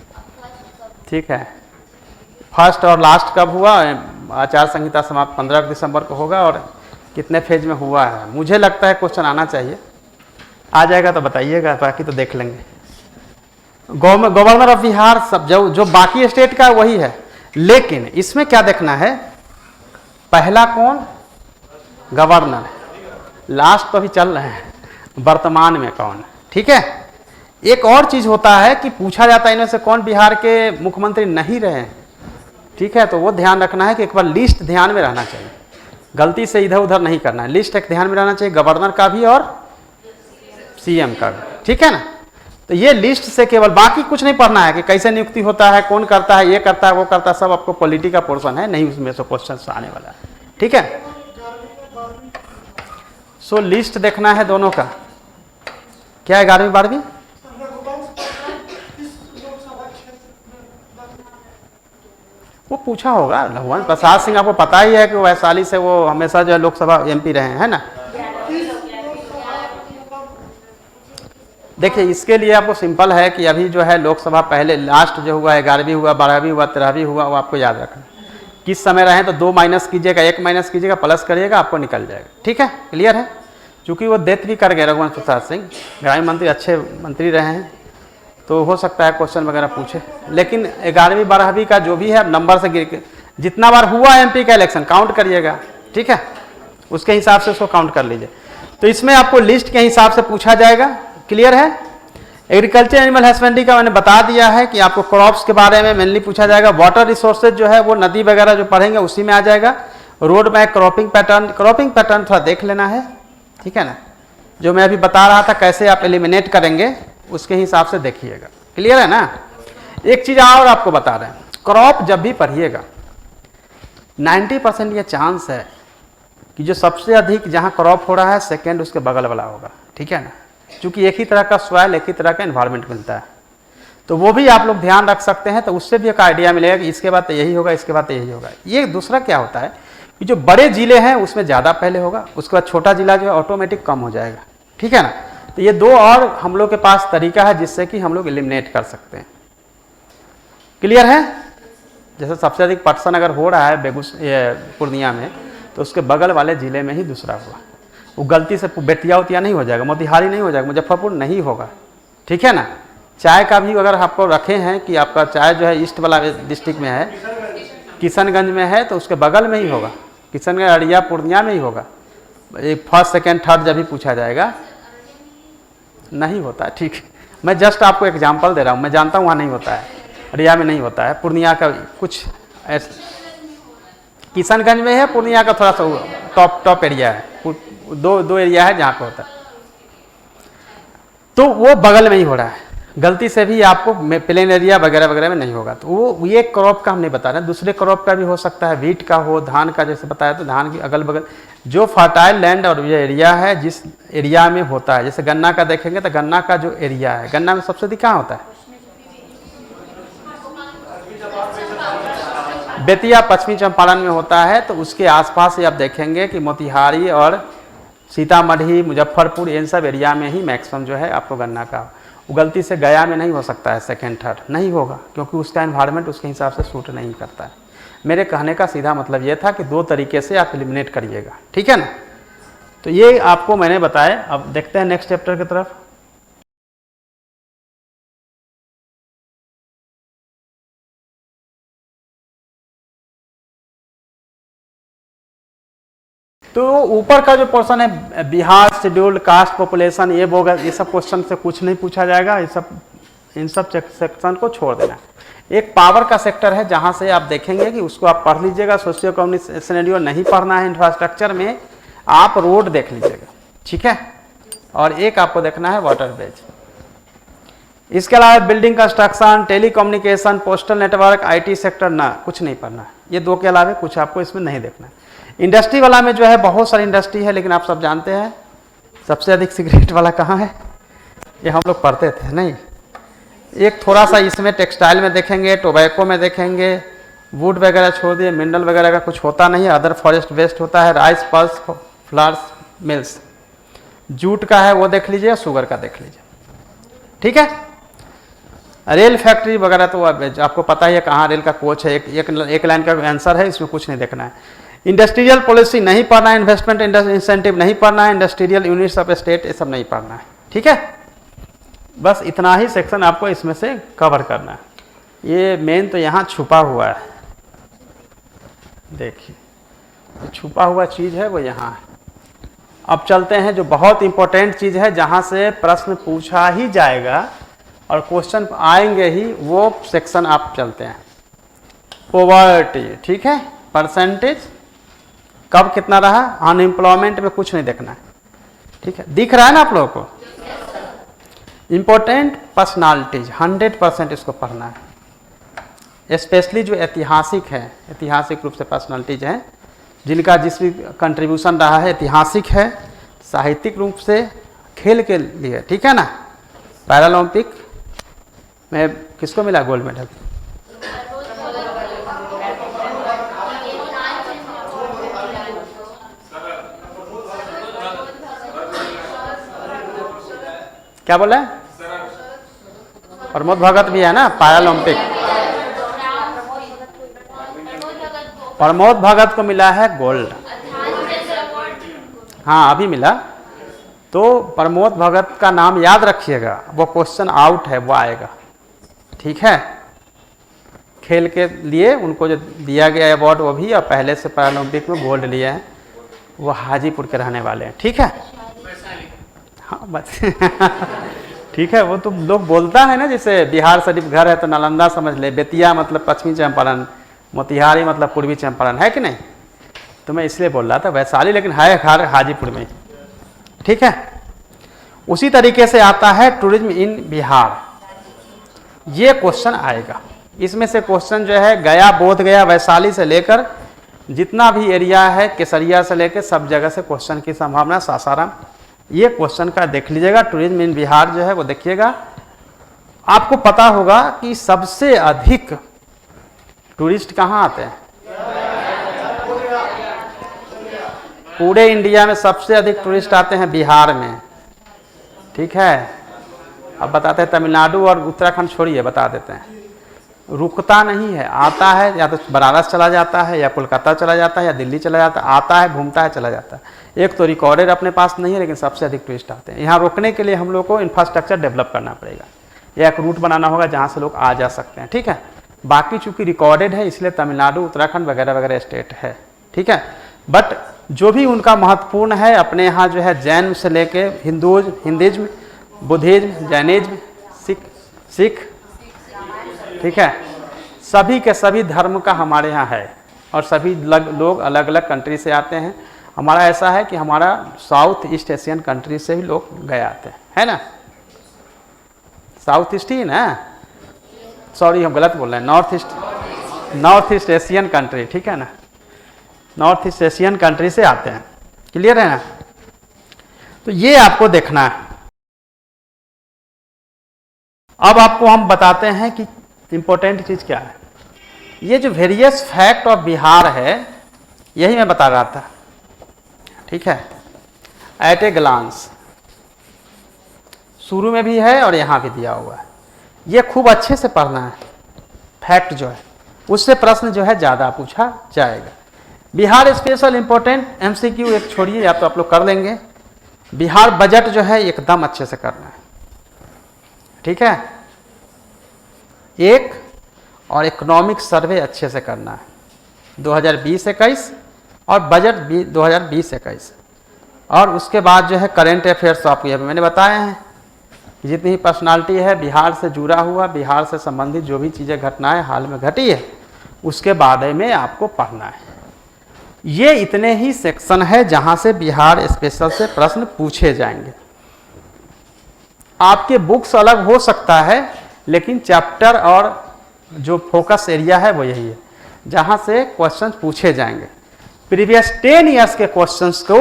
ठीक है। फर्स्ट और लास्ट कब हुआ, आचार संहिता समाप्त 15 दिसंबर को होगा, और कितने फेज में हुआ है, मुझे लगता है क्वेश्चन आना चाहिए। आ जाएगा तो बताइएगा, बाकी तो देख लेंगे। गवर्नर ऑफ बिहार सब जो बाकी स्टेट का वही है, लेकिन इसमें क्या देखना है, पहला कौन, गवर्नर, लास्ट पर भी चल रहे हैं, वर्तमान में कौन, ठीक है। एक और चीज होता है कि पूछा जाता है इनमें से कौन बिहार के मुख्यमंत्री नहीं रहे हैं, ठीक है। तो वो ध्यान रखना है कि एक बार लिस्ट ध्यान में रहना चाहिए, गलती से इधर उधर नहीं करना है, लिस्ट एक ध्यान में रहना चाहिए, गवर्नर का भी और सीएम का भी, ठीक है ना। तो ये लिस्ट से केवल, बाकी कुछ नहीं पढ़ना है कि कैसे नियुक्ति होता है, कौन करता है, ये करता है वो करता है, सब आपको पॉलिटी का पोर्शन है, नहीं उसमें से क्वेश्चन आने वाला है, ठीक है। सो लिस्ट देखना है दोनों का, क्या है 11वीं 12वीं, वो पूछा होगा। भगवान प्रसाद सिंह आपको पता ही है कि वैशाली से वो हमेशा जो है लोकसभा एमपी रहे हैं, है ना। देखिए इसके लिए आपको सिंपल है कि अभी जो है लोकसभा पहले लास्ट जो हुआ है 11वीं हुआ, 12वीं हुआ, 13वीं हुआ, वो आपको याद रखना। किस समय रहे तो 2 माइनस कीजिएगा, 1 माइनस कीजिएगा, प्लस करिएगा, आपको निकल जाएगा, ठीक है, क्लियर है। चूंकि वो डेथ भी कर गए रघुवंश प्रसाद सिंह, ग्रामीण मंत्री, अच्छे मंत्री रहे हैं, तो हो सकता है क्वेश्चन वगैरह पूछे। लेकिन 11वीं 12वीं का जो भी है नंबर से गिर के जितना बार हुआ एमपी का इलेक्शन काउंट करिएगा, ठीक है, उसके हिसाब से उसको काउंट कर लीजिए। तो इसमें आपको लिस्ट के हिसाब से पूछा जाएगा, क्लियर है। एग्रीकल्चर एनिमल हस्बेंड्री का मैंने बता दिया है कि आपको क्रॉप्स के बारे में मेनली पूछा जाएगा। वाटर रिसोर्सेज जो है वो नदी वगैरह जो पढ़ेंगे उसी में आ जाएगा। रोड मैप, क्रॉपिंग पैटर्न थोड़ा देख लेना है, ठीक है ना। जो मैं अभी बता रहा था कैसे आप एलिमिनेट करेंगे उसके हिसाब से देखिएगा, क्लियर है ना। एक चीज और आपको बता रहे हैं, क्रॉप जब भी पढ़िएगा 90% ये चांस है कि जो सबसे अधिक जहां क्रॉप हो रहा है सेकेंड उसके बगल वाला होगा, ठीक है ना। क्योंकि एक ही तरह का सॉइल, एक ही तरह का एनवायरनमेंट मिलता है, तो वो भी आप लोग ध्यान रख सकते हैं। तो उससे भी एक आइडिया मिलेगा कि इसके बाद तो यही होगा, इसके बाद तो यही होगा। ये दूसरा क्या होता है कि जो बड़े जिले हैं उसमें ज़्यादा पहले होगा, उसके बाद छोटा जिला जो है ऑटोमेटिक कम हो जाएगा, ठीक है ना। तो ये 2 और हम लोग के पास तरीका है जिससे कि हम लोग एलिमिनेट कर सकते हैं, क्लियर है। जैसे सबसे अधिक पर्सन अगर हो रहा है पूर्णिया में, तो उसके बगल वाले जिले में ही दूसरा हुआ, वो गलती से बेतिया उतिया नहीं हो जाएगा, मोतिहारी नहीं हो जाएगा, मुजफ्फरपुर नहीं होगा, ठीक है ना। चाय का भी अगर आपको रखे हैं कि आपका चाय जो है ईस्ट वाला डिस्ट्रिक्ट में है, किशनगंज में है, तो उसके बगल में ही होगा, किशनगंज, अड़िया, पूर्णिया में ही होगा। एक फर्स्ट सेकेंड थर्ड जब भी पूछा जाएगा नहीं होता है, ठीक है। मैं जस्ट आपको एग्जांपल दे रहा हूँ, मैं जानता हूँ वहाँ नहीं होता है, अड़िया में नहीं होता है, पूर्णिया का कुछ ऐसा, किशनगंज में है, पूर्णिया का थोड़ा सा टॉप एरिया है, दो एरिया है जहाँ पे होता है, तो वो बगल में ही हो रहा है। गलती से भी आपको प्लेन एरिया वगैरह वगैरह में नहीं होगा। तो वो ये क्रॉप का हम नहीं बता रहे, दूसरे क्रॉप का भी हो सकता है, व्हीट का हो, धान का, जैसे बताया तो धान की अगल बगल जो फर्टाइल लैंड और ये एरिया है जिस एरिया में होता है। जैसे गन्ना का देखेंगे तो गन्ना का जो एरिया है, गन्ना में सबसे अधिक कहाँ होता है, बेतिया, पश्चिमी चंपारण में होता है। तो उसके आसपास ही आप देखेंगे कि मोतिहारी और सीतामढ़ी, मुजफ्फरपुर, इन सब एरिया में ही मैक्सिमम जो है आपको गन्ना का। वो गलती से गया में नहीं हो सकता है, सेकेंड थर्ड नहीं होगा, क्योंकि उसका एनवायरनमेंट उसके हिसाब से सूट नहीं करता है। मेरे कहने का सीधा मतलब ये था कि 2 तरीके से आप एलिमिनेट करिएगा, ठीक है ना। तो ये आपको मैंने बताया। अब देखते हैं नेक्स्ट चैप्टर की तरफ। तो ऊपर का जो पोर्शन है बिहार शेड्यूल्ड कास्ट पॉपुलेशन, ये बोगा, ये सब क्वेश्चन से कुछ नहीं पूछा जाएगा, ये सब इन सब सेक्शन को छोड़ देना। एक पावर का सेक्टर है जहां से आप देखेंगे कि उसको आप पढ़ लीजिएगा। सोशियो इकोनॉमिक सिनेरियो नहीं पढ़ना है, इंफ्रास्ट्रक्चर में आप रोड देख लीजिएगा, ठीक है। और एक आपको देखना है वाटर बेज। इसके अलावा building construction, telecommunication, postal network, IT sector ना कुछ नहीं पढ़ना है। ये दो के अलावा कुछ आपको इसमें नहीं देखना है। इंडस्ट्री वाला में जो है बहुत सारी इंडस्ट्री है, लेकिन आप सब जानते हैं सबसे अधिक सिगरेट वाला कहाँ है, ये हम लोग पढ़ते थे नहीं। एक थोड़ा सा इसमें टेक्सटाइल में देखेंगे, टोबैको में देखेंगे, वुड वगैरह छोड़ दिए, मिनरल वगैरह का कुछ होता नहीं है, अदर फॉरेस्ट वेस्ट होता है, rice, pulse, flowers, mills, jute का है वो देख लीजिए, शुगर का देख लीजिए, ठीक है। रेल फैक्ट्री वगैरह तो आपको पता ही है कहाँ रेल का कोच है, एक लाइन का आंसर है, इसमें कुछ नहीं देखना है। इंडस्ट्रियल पॉलिसी नहीं पढ़ना है, इन्वेस्टमेंट इंसेंटिव नहीं पढ़ना है, इंडस्ट्रियल यूनिट्स ऑफ स्टेट ये सब नहीं पढ़ना है, ठीक है। बस इतना ही सेक्शन आपको इसमें से कवर करना है। ये मेन तो यहाँ छुपा हुआ है, देखिए छुपा हुआ चीज़ है वो यहाँ है। अब चलते हैं जो बहुत इंपॉर्टेंट चीज़ है, जहाँ से प्रश्न पूछा ही जाएगा और क्वेश्चन आएंगे ही, वो सेक्शन आप चलते हैं। पॉवर्टी, ठीक है, परसेंटेज कब कितना रहा, अनएम्प्लॉयमेंट में कुछ नहीं देखना है, ठीक है। दिख रहा है ना आप लोगों को। इंपॉर्टेंट पर्सनालिटीज 100% इसको पढ़ना है, स्पेशली जो ऐतिहासिक है, ऐतिहासिक रूप से पर्सनालिटीज हैं जिनका जिस भी कंट्रीब्यूशन रहा है, ऐतिहासिक है, साहित्यिक रूप से, खेल के लिए, ठीक है ना। पैरालंपिक में किसको मिला गोल्ड मेडल, क्या बोला है, प्रमोद भगत भी है ना पैरालंपिक। प्रमोद भगत को मिला है गोल्ड, हाँ अभी मिला। तो प्रमोद भगत का नाम याद रखिएगा, वो क्वेश्चन आउट है, वो आएगा, ठीक है। खेल के लिए उनको जो दिया गया अवार्ड वो भी, और पहले से पैरालंपिक में गोल्ड लिया है, वो हाजीपुर के रहने वाले हैं, ठीक है। हाँ बस ठीक है। वो तो लोग बोलता है ना, जैसे बिहार शरीफ घर है तो नालंदा समझ ले, बेतिया मतलब पश्चिमी चंपारण, मोतिहारी मतलब पूर्वी चंपारण, है कि नहीं। तो मैं इसलिए बोल रहा था वैशाली, लेकिन है घर हाजीपुर में, ठीक है। उसी तरीके से आता है टूरिज्म इन बिहार, ये क्वेश्चन आएगा। इसमें से क्वेश्चन जो है गया, बोध गया, वैशाली से लेकर जितना भी एरिया है, केसरिया से लेकर सब जगह से क्वेश्चन की संभावना, सासाराम, ये क्वेश्चन का देख लीजिएगा। टूरिज्म इन बिहार जो है वो देखिएगा। आपको पता होगा कि सबसे अधिक टूरिस्ट कहाँ आते हैं, पूरे इंडिया में सबसे अधिक टूरिस्ट आते हैं बिहार में, ठीक है। अब बताते हैं तमिलनाडु और उत्तराखंड छोड़िए, बता देते हैं। रुकता नहीं है, आता है, या तो बनारस चला जाता है, या कोलकाता चला जाता है, या दिल्ली चला जाता है, आता है, घूमता है, चला जाता है। एक तो रिकॉर्डेड अपने पास नहीं है, लेकिन सबसे अधिक टूरिस्ट आते हैं। यहाँ रोकने के लिए हम लोग को इंफ्रास्ट्रक्चर डेवलप करना पड़ेगा, या एक रूट बनाना होगा जहाँ से लोग आ जा सकते हैं, ठीक है। बाकी चूंकि रिकॉर्डेड है इसलिए तमिलनाडु, उत्तराखंड वगैरह वगैरह स्टेट है, ठीक है। बट जो भी उनका महत्वपूर्ण है, अपने यहाँ जो है जैन से लेके हिंदुइज्म, बुद्धिज्म, जैनिज्म, सिख, ठीक है, सभी के सभी धर्म का हमारे यहाँ है, और सभी लोग अलग अलग कंट्री से आते हैं। हमारा ऐसा है कि हमारा साउथ ईस्ट एशियन कंट्री से भी लोग गए आते हैं, है ना। साउथ ईस्ट ही ना, सॉरी हम गलत बोल रहे हैं, नॉर्थ ईस्ट एशियन कंट्री, ठीक है ना, नॉर्थ ईस्ट एशियन कंट्री से आते हैं, क्लियर है ना। तो ये आपको देखना है। अब आपको हम बताते हैं कि इंपॉर्टेंट चीज क्या है। ये जो वेरियस फैक्ट ऑफ बिहार है, यही मैं बता रहा था, ठीक है। एट ए ग्लांस शुरू में भी है और यहाँ भी दिया हुआ है, ये खूब अच्छे से पढ़ना है। फैक्ट जो है उससे प्रश्न जो है ज़्यादा पूछा जाएगा। बिहार स्पेशल इंपॉर्टेंट एमसीक्यू एक छोड़िए, या तो आप लोग कर लेंगे। बिहार बजट जो है एकदम अच्छे से करना है, ठीक है। एक और इकोनॉमिक सर्वे अच्छे से करना है 2020-21 और बजट 2020-21, और उसके बाद जो है करेंट अफेयर्स आपको ये मैंने बताए हैं। जितनी पर्सनालिटी है बिहार से जुड़ा हुआ, बिहार से संबंधित जो भी चीज़ें घटनाएं हाल में घटी है, उसके बारे में आपको पढ़ना है। ये इतने ही सेक्शन है जहां से बिहार स्पेशल से प्रश्न पूछे जाएंगे। आपके बुक्स अलग हो सकता है, लेकिन चैप्टर और जो फोकस एरिया है वो यही है, जहां से क्वेश्चंस पूछे जाएंगे। प्रीवियस 10 ईयर्स के क्वेश्चंस को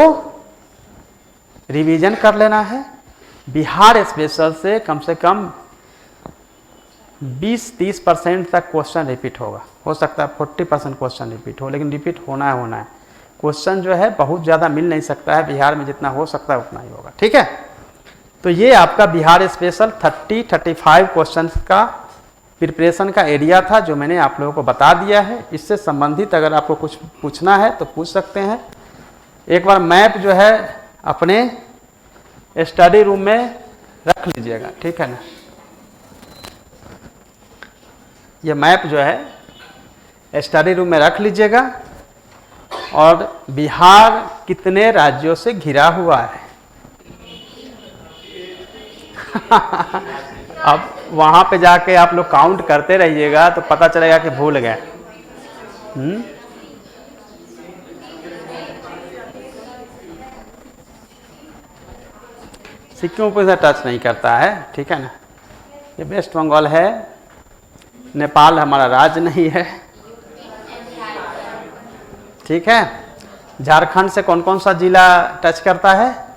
रिवीजन कर लेना है। बिहार स्पेशल से कम 20-30% तक क्वेश्चन रिपीट होगा। हो सकता है 40% क्वेश्चन रिपीट हो, लेकिन रिपीट होना है। क्वेश्चन जो है बहुत ज़्यादा मिल नहीं सकता है, बिहार में जितना हो सकता है उतना ही होगा। ठीक है, तो ये आपका बिहार स्पेशल 30-35 क्वेश्चन का प्रिपरेशन का एरिया था, जो मैंने आप लोगों को बता दिया है। इससे संबंधित अगर आपको कुछ पूछना है तो पूछ सकते हैं। एक बार मैप जो है अपने स्टडी रूम में रख लीजिएगा, ठीक है ना। ये मैप जो है स्टडी रूम में रख लीजिएगा। और बिहार कितने राज्यों से घिरा हुआ है अब वहां पे जाके आप लोग काउंट करते रहिएगा तो पता चलेगा कि भूल गए। सिक्किम को टच नहीं करता है, ठीक है ना। ये वेस्ट बंगाल है, नेपाल हमारा राज्य नहीं है, ठीक है। झारखंड से कौन कौन सा जिला टच करता है?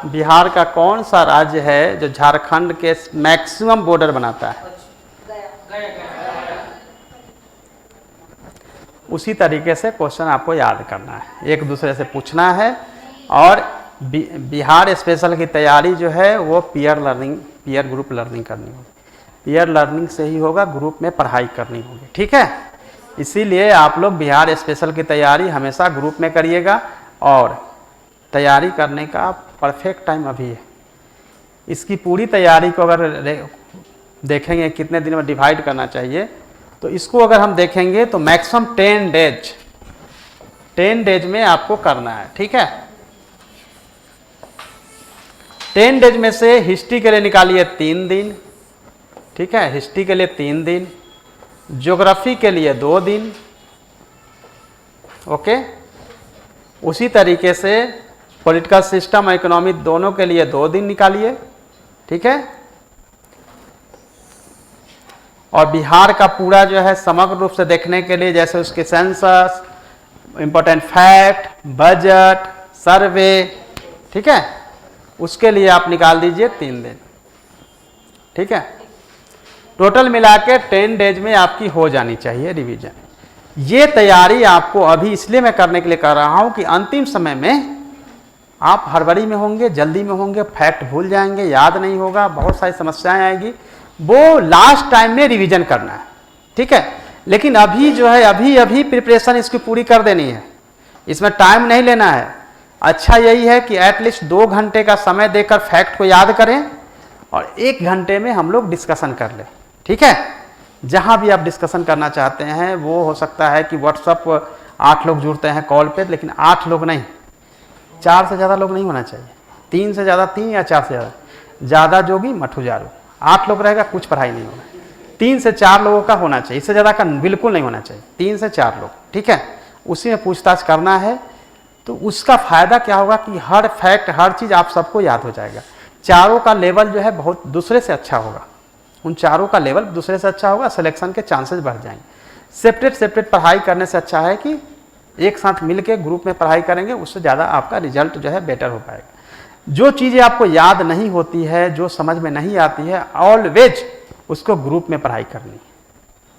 बिहार का कौन सा राज्य है जो झारखंड के मैक्सिमम बॉर्डर बनाता है? उसी तरीके से क्वेश्चन आपको याद करना है, एक दूसरे से पूछना है। और बिहार स्पेशल की तैयारी जो है वो पीयर ग्रुप लर्निंग करनी होगी। पीयर लर्निंग से ही होगा, ग्रुप में पढ़ाई करनी होगी, ठीक है। इसीलिए आप लोग बिहार स्पेशल की तैयारी हमेशा ग्रुप में करिएगा। और तैयारी करने का परफेक्ट टाइम अभी है। इसकी पूरी तैयारी को अगर देखेंगे कितने दिन में डिवाइड करना चाहिए, तो इसको अगर हम देखेंगे तो मैक्सिमम 10 डेज में आपको करना है, ठीक है। 10 डेज में से हिस्ट्री के लिए निकालिए 3 दिन, ठीक है। हिस्ट्री के लिए 3 दिन, ज्योग्राफी के लिए 2 दिन, ओके। उसी तरीके से पॉलिटिकल सिस्टम और इकोनॉमी दोनों के लिए 2 दिन निकालिए, ठीक है। और बिहार का पूरा जो है समग्र रूप से देखने के लिए, जैसे उसके सेंसस, इंपॉर्टेंट फैक्ट, बजट, सर्वे, ठीक है, उसके लिए आप निकाल दीजिए 3 दिन, ठीक है। टोटल मिला के 10 डेज में आपकी हो जानी चाहिए रिवीजन। ये तैयारी आपको अभी इसलिए मैं करने के लिए कर रहा हूं कि अंतिम समय में आप हड़बड़ी में होंगे, जल्दी में होंगे, फैक्ट भूल जाएंगे, याद नहीं होगा, बहुत सारी समस्याएं आएगी। वो लास्ट टाइम में रिवीजन करना है, ठीक है। लेकिन अभी जो है अभी प्रिपरेशन इसकी पूरी कर देनी है, इसमें टाइम नहीं लेना है। अच्छा यही है कि एटलीस्ट 2 घंटे का समय देकर फैक्ट को याद करें और 1 घंटे में हम लोग डिस्कशन कर लें, ठीक है। जहां भी आप डिस्कशन करना चाहते हैं, वो हो सकता है कि व्हाट्सअप 8 लोग जुड़ते हैं कॉल पे, लेकिन 8 लोग नहीं, 4 से ज़्यादा लोग नहीं होना चाहिए। 3 से ज़्यादा 3 या 4 से ज़्यादा जोगी मठुजारू। 8 लोग रहेगा कुछ पढ़ाई नहीं होगा। 3 से 4 लोगों का होना चाहिए, इससे ज़्यादा का बिल्कुल नहीं होना चाहिए। 3 से 4 लोग, ठीक है। उसी में पूछताछ करना है। तो उसका फ़ायदा क्या होगा कि हर फैक्ट, हर चीज़ आप सबको याद हो जाएगा। चारों का लेवल जो है बहुत दूसरे से अच्छा होगा, उन चारों का लेवल दूसरे से अच्छा होगा, सिलेक्शन के चांसेस बढ़ जाएंगे। सेपरेट पढ़ाई करने से अच्छा है कि एक साथ मिल के ग्रुप में पढ़ाई करेंगे, उससे ज़्यादा आपका रिजल्ट जो है बेटर हो पाएगा। जो चीज़ें आपको याद नहीं होती है, जो समझ में नहीं आती है, ऑलवेज उसको ग्रुप में पढ़ाई करनी है,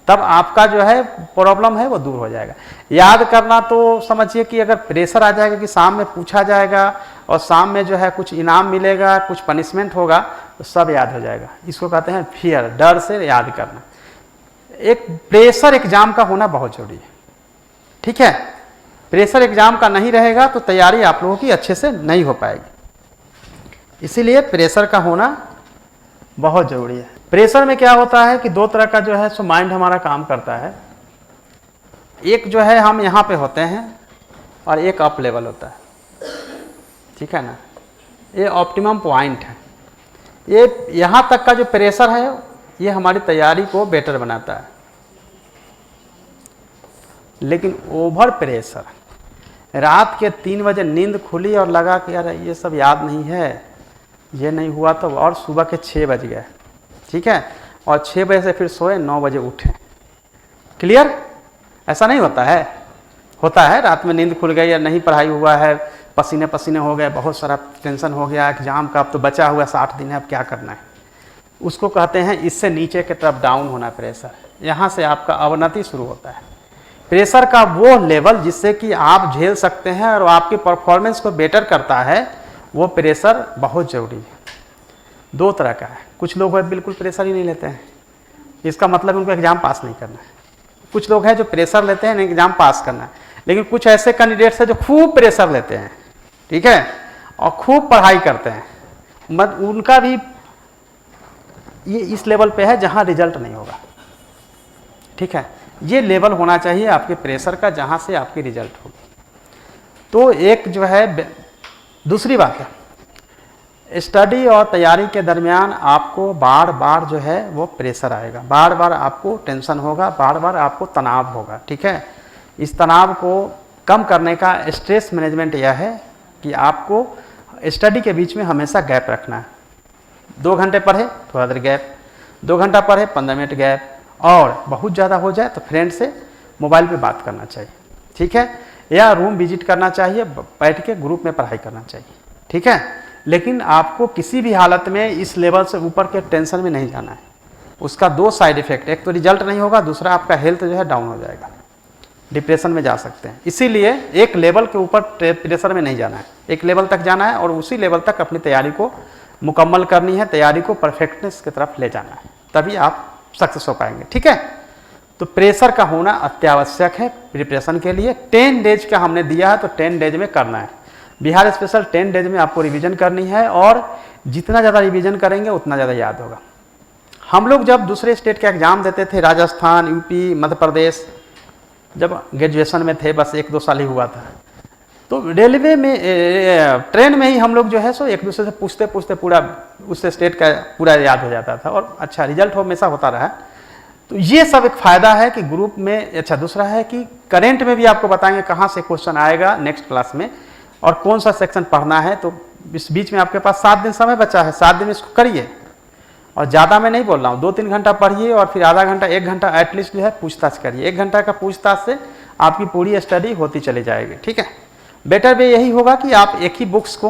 तब आपका जो है प्रॉब्लम है वो दूर हो जाएगा। याद करना तो समझिए कि अगर प्रेशर आ जाएगा कि शाम में पूछा जाएगा और शाम में जो है कुछ इनाम मिलेगा, कुछ पनिशमेंट होगा, तो सब याद हो जाएगा। इसको कहते हैं फियर, डर से याद करना। एक प्रेशर एग्जाम का होना बहुत जरूरी है, ठीक है। प्रेशर एग्जाम का नहीं रहेगा तो तैयारी आप लोगों की अच्छे से नहीं हो पाएगी। इसीलिए प्रेशर का होना बहुत जरूरी है। प्रेशर में क्या होता है कि 2 तरह का जो है सो माइंड हमारा काम करता है। एक जो है हम यहाँ पे होते हैं और एक अप लेवल होता है, ठीक है ना। ये ऑप्टिमम पॉइंट है। ये यहाँ तक का जो प्रेशर है ये हमारी तैयारी को बेटर बनाता है, लेकिन ओवर प्रेशर रात के 3 बजे नींद खुली और लगा कि यार ये सब याद नहीं है, ये नहीं हुआ तो, और सुबह के 6 बज गए, ठीक है, और 6 बजे से फिर सोए, 9 बजे उठे। क्लियर? ऐसा नहीं होता है? होता है, रात में नींद खुल गई या नहीं पढ़ाई हुआ है, पसीने पसीने हो गए, बहुत सारा टेंशन हो गया एग्जाम का, अब तो बचा हुआ 60 दिन है, अब क्या करना है। उसको कहते हैं इससे नीचे के तरफ डाउन होना प्रेशर। यहाँ से आपका अवनति शुरू होता है। प्रेशर का वो लेवल जिससे कि आप झेल सकते हैं और आपकी परफॉर्मेंस को बेटर करता है, वो प्रेशर बहुत ज़रूरी है। 2 तरह का है, कुछ लोग बिल्कुल प्रेशर ही नहीं लेते हैं, इसका मतलब उनको एग्ज़ाम पास नहीं करना है। कुछ लोग हैं जो प्रेशर लेते हैं, एग्ज़ाम पास करना है, लेकिन कुछ ऐसे कैंडिडेट्स हैं जो खूब प्रेशर लेते हैं, ठीक है, और खूब पढ़ाई करते हैं, उनका भी ये इस लेवल पे है जहाँ रिजल्ट नहीं होगा, ठीक है। ये लेवल होना चाहिए आपके प्रेशर का जहाँ से आपकी रिजल्ट होगी। तो एक जो है दूसरी बात है, स्टडी और तैयारी के दरमियान आपको बार बार जो है वो प्रेशर आएगा, बार बार आपको टेंशन होगा, बार बार आपको तनाव होगा, ठीक है। इस तनाव को कम करने का स्ट्रेस मैनेजमेंट यह है कि आपको स्टडी के बीच में हमेशा गैप रखना है। 2 घंटे पढ़े थोड़ा देर गैप, 2 घंटा पढ़े 15 मिनट गैप, और बहुत ज़्यादा हो जाए तो फ्रेंड से मोबाइल पे बात करना चाहिए, ठीक है, या रूम विजिट करना चाहिए, बैठ के ग्रुप में पढ़ाई करना चाहिए, ठीक है। लेकिन आपको किसी भी हालत में इस लेवल से ऊपर के टेंशन में नहीं जाना है। उसका 2 साइड इफेक्ट, एक तो रिजल्ट नहीं होगा, दूसरा आपका हेल्थ जो है डाउन हो जाएगा, डिप्रेशन में जा सकते हैं। इसीलिए एक लेवल के ऊपर प्रेशर में नहीं जाना है, एक लेवल तक जाना है और उसी लेवल तक अपनी तैयारी को मुकम्मल करनी है, तैयारी को परफेक्टनेस की तरफ ले जाना है, तभी आप सक्सेस हो पाएंगे, ठीक है। तो प्रेशर का होना अत्यावश्यक है प्रिपरेशन के लिए। 10 डेज का हमने दिया है तो 10 डेज में करना है। बिहार स्पेशल 10 डेज में आपको रिवीजन करनी है, और जितना ज़्यादा रिवीजन करेंगे उतना ज़्यादा याद होगा। हम लोग जब दूसरे स्टेट के एग्जाम देते थे, राजस्थान, यूपी, मध्य प्रदेश, जब ग्रेजुएशन में थे, बस 1-2 साल ही हुआ था, तो रेलवे में ट्रेन में ही हम लोग जो है सो एक दूसरे से पूछते पूछते पूरा उस स्टेट का पूरा याद हो जाता था, और अच्छा रिजल्ट हमेशा होता रहा। तो ये सब एक फ़ायदा है कि ग्रुप में। अच्छा, दूसरा है कि करेंट में भी आपको बताएंगे कहाँ से क्वेश्चन आएगा नेक्स्ट क्लास में, और कौन सा सेक्शन पढ़ना है। तो इस बीच में आपके पास 7 दिन समय बचा है, 7 दिन इसको करिए, और ज़्यादा मैं नहीं बोल रहा हूँ, 2-3 घंटा पढ़िए और फिर आधा घंटा 1 घंटा एटलीस्ट जो है पूछताछ करिए। 1 घंटा का पूछताछ से आपकी पूरी स्टडी होती चली जाएगी, ठीक है। बेटर वे यही होगा कि आप एक ही बुक्स को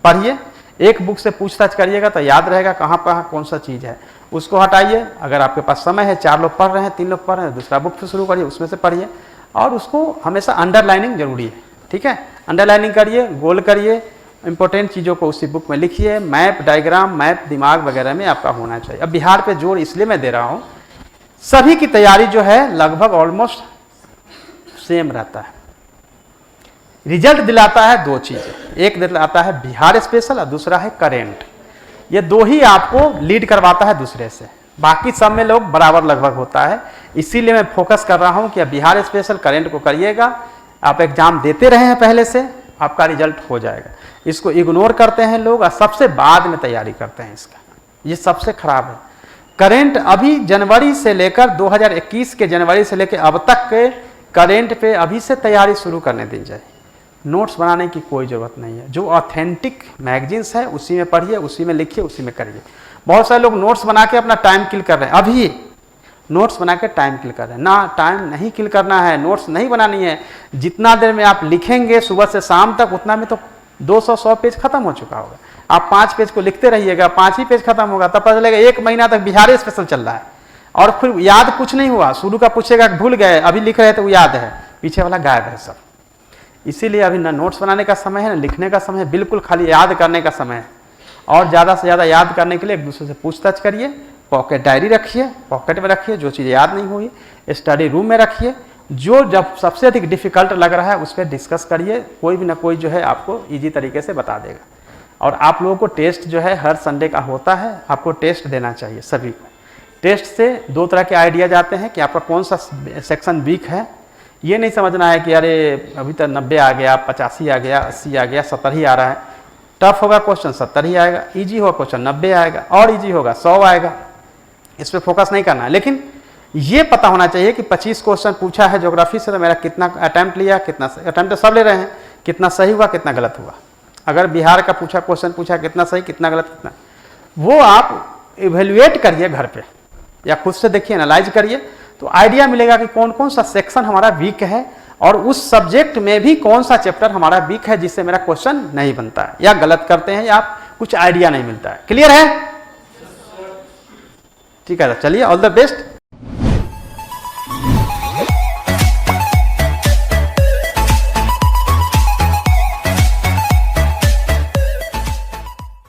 पढ़िए, एक बुक से पूछताछ करिएगा तो याद रहेगा कहाँ पर कौन सा चीज़ है। उसको हटाइए, अगर आपके पास समय है, 4 लोग पढ़ रहे हैं, 3 लोग पढ़ रहे हैं, दूसरा बुक से शुरू करिए, उसमें से पढ़िए, और उसको हमेशा अंडरलाइनिंग जरूरी है, ठीक है। अंडरलाइनिंग करिए, गोल करिए, इंपॉर्टेंट चीज़ों को उसी बुक में लिखिए, मैप, डायग्राम, मैप दिमाग वगैरह में आपका होना चाहिए। अब बिहार पे जोर इसलिए मैं दे रहा हूँ, सभी की तैयारी जो है लगभग ऑलमोस्ट सेम रहता है। रिजल्ट दिलाता है 2 चीज़ें, एक दिलाता है बिहार स्पेशल और दूसरा है करेंट। ये 2 ही आपको लीड करवाता है दूसरे से, बाकी सब में लोग बराबर लगभग होता है। इसीलिए मैं फोकस कर रहा हूँ कि अब बिहार स्पेशल करेंट को करिएगा, आप एग्जाम देते रहे हैं पहले से, आपका रिजल्ट हो जाएगा। इसको इग्नोर करते हैं लोग और सबसे बाद में तैयारी करते हैं इसका, ये सबसे खराब है। करेंट अभी जनवरी से लेकर 2021 के जनवरी से लेकर अब तक के करेंट पे अभी से तैयारी शुरू करने दी जाए। नोट्स बनाने की कोई ज़रूरत नहीं है, जो ऑथेंटिक मैगजीन्स है उसी में पढ़िए, उसी में लिखिए, उसी में करिए। बहुत सारे लोग नोट्स बना के अपना टाइम किल कर रहे हैं, अभी नोट्स बना के टाइम किल कर रहे हैं ना। टाइम नहीं किल करना है, नोट्स नहीं बनानी है। जितना देर में आप लिखेंगे सुबह से शाम तक, उतना में तो 200-100 पेज खत्म हो चुका होगा। आप 5 पेज को लिखते रहिएगा, 5 ही पेज खत्म होगा, तब पता चलेगा 1 महीना तक बिहार स्पेशल चल रहा है, और फिर याद कुछ नहीं हुआ। शुरू का पूछेगा भूल गए, अभी लिख रहे थे वो याद है, पीछे वाला गायब है सब। इसीलिए अभी ना नोट्स बनाने का समय है, ना लिखने का समय है, बिल्कुल खाली याद करने का समय है। और ज़्यादा से ज़्यादा याद करने के लिए एक दूसरे से पूछताछ करिए, पॉकेट डायरी रखिए, पॉकेट में रखिए, जो चीज़ याद नहीं हुई स्टडी रूम में रखिए। जो जब सबसे अधिक डिफिकल्ट लग रहा है उस पर डिस्कस करिए, कोई भी ना कोई जो है आपको ईजी तरीके से बता देगा। और आप लोगों को टेस्ट जो है हर संडे का होता है, आपको टेस्ट देना चाहिए सभी को। टेस्ट से 2 तरह के आइडिया जाते हैं कि आपका कौन सा सेक्शन वीक है। ये नहीं समझना है कि अरे अभी तक 90 आ गया, 85 आ गया, 80 आ गया, 70 ही आ रहा है। टफ होगा क्वेश्चन 70 ही आएगा, इजी होगा क्वेश्चन 90 आएगा, और इजी होगा 100 आएगा। इस पर फोकस नहीं करना है, लेकिन ये पता होना चाहिए कि 25 क्वेश्चन पूछा है ज्योग्राफी से, तो मेरा कितना अटैम्प्ट लिया, कितना अटैम्प्ट सब ले रहे हैं, कितना सही हुआ कितना गलत हुआ। अगर बिहार का क्वेश्चन पूछा कितना सही कितना गलत कितना, वो आप इवेल्युएट करिए घर पे या खुद से देखिए, एनालाइज करिए, तो आइडिया मिलेगा कि कौन कौन सा सेक्शन हमारा वीक है और उस सब्जेक्ट में भी कौन सा चैप्टर हमारा वीक है जिससे मेरा क्वेश्चन नहीं बनता है या गलत करते हैं या कुछ आइडिया नहीं मिलता है। क्लियर है? ठीक है, चलिए, ऑल द बेस्ट।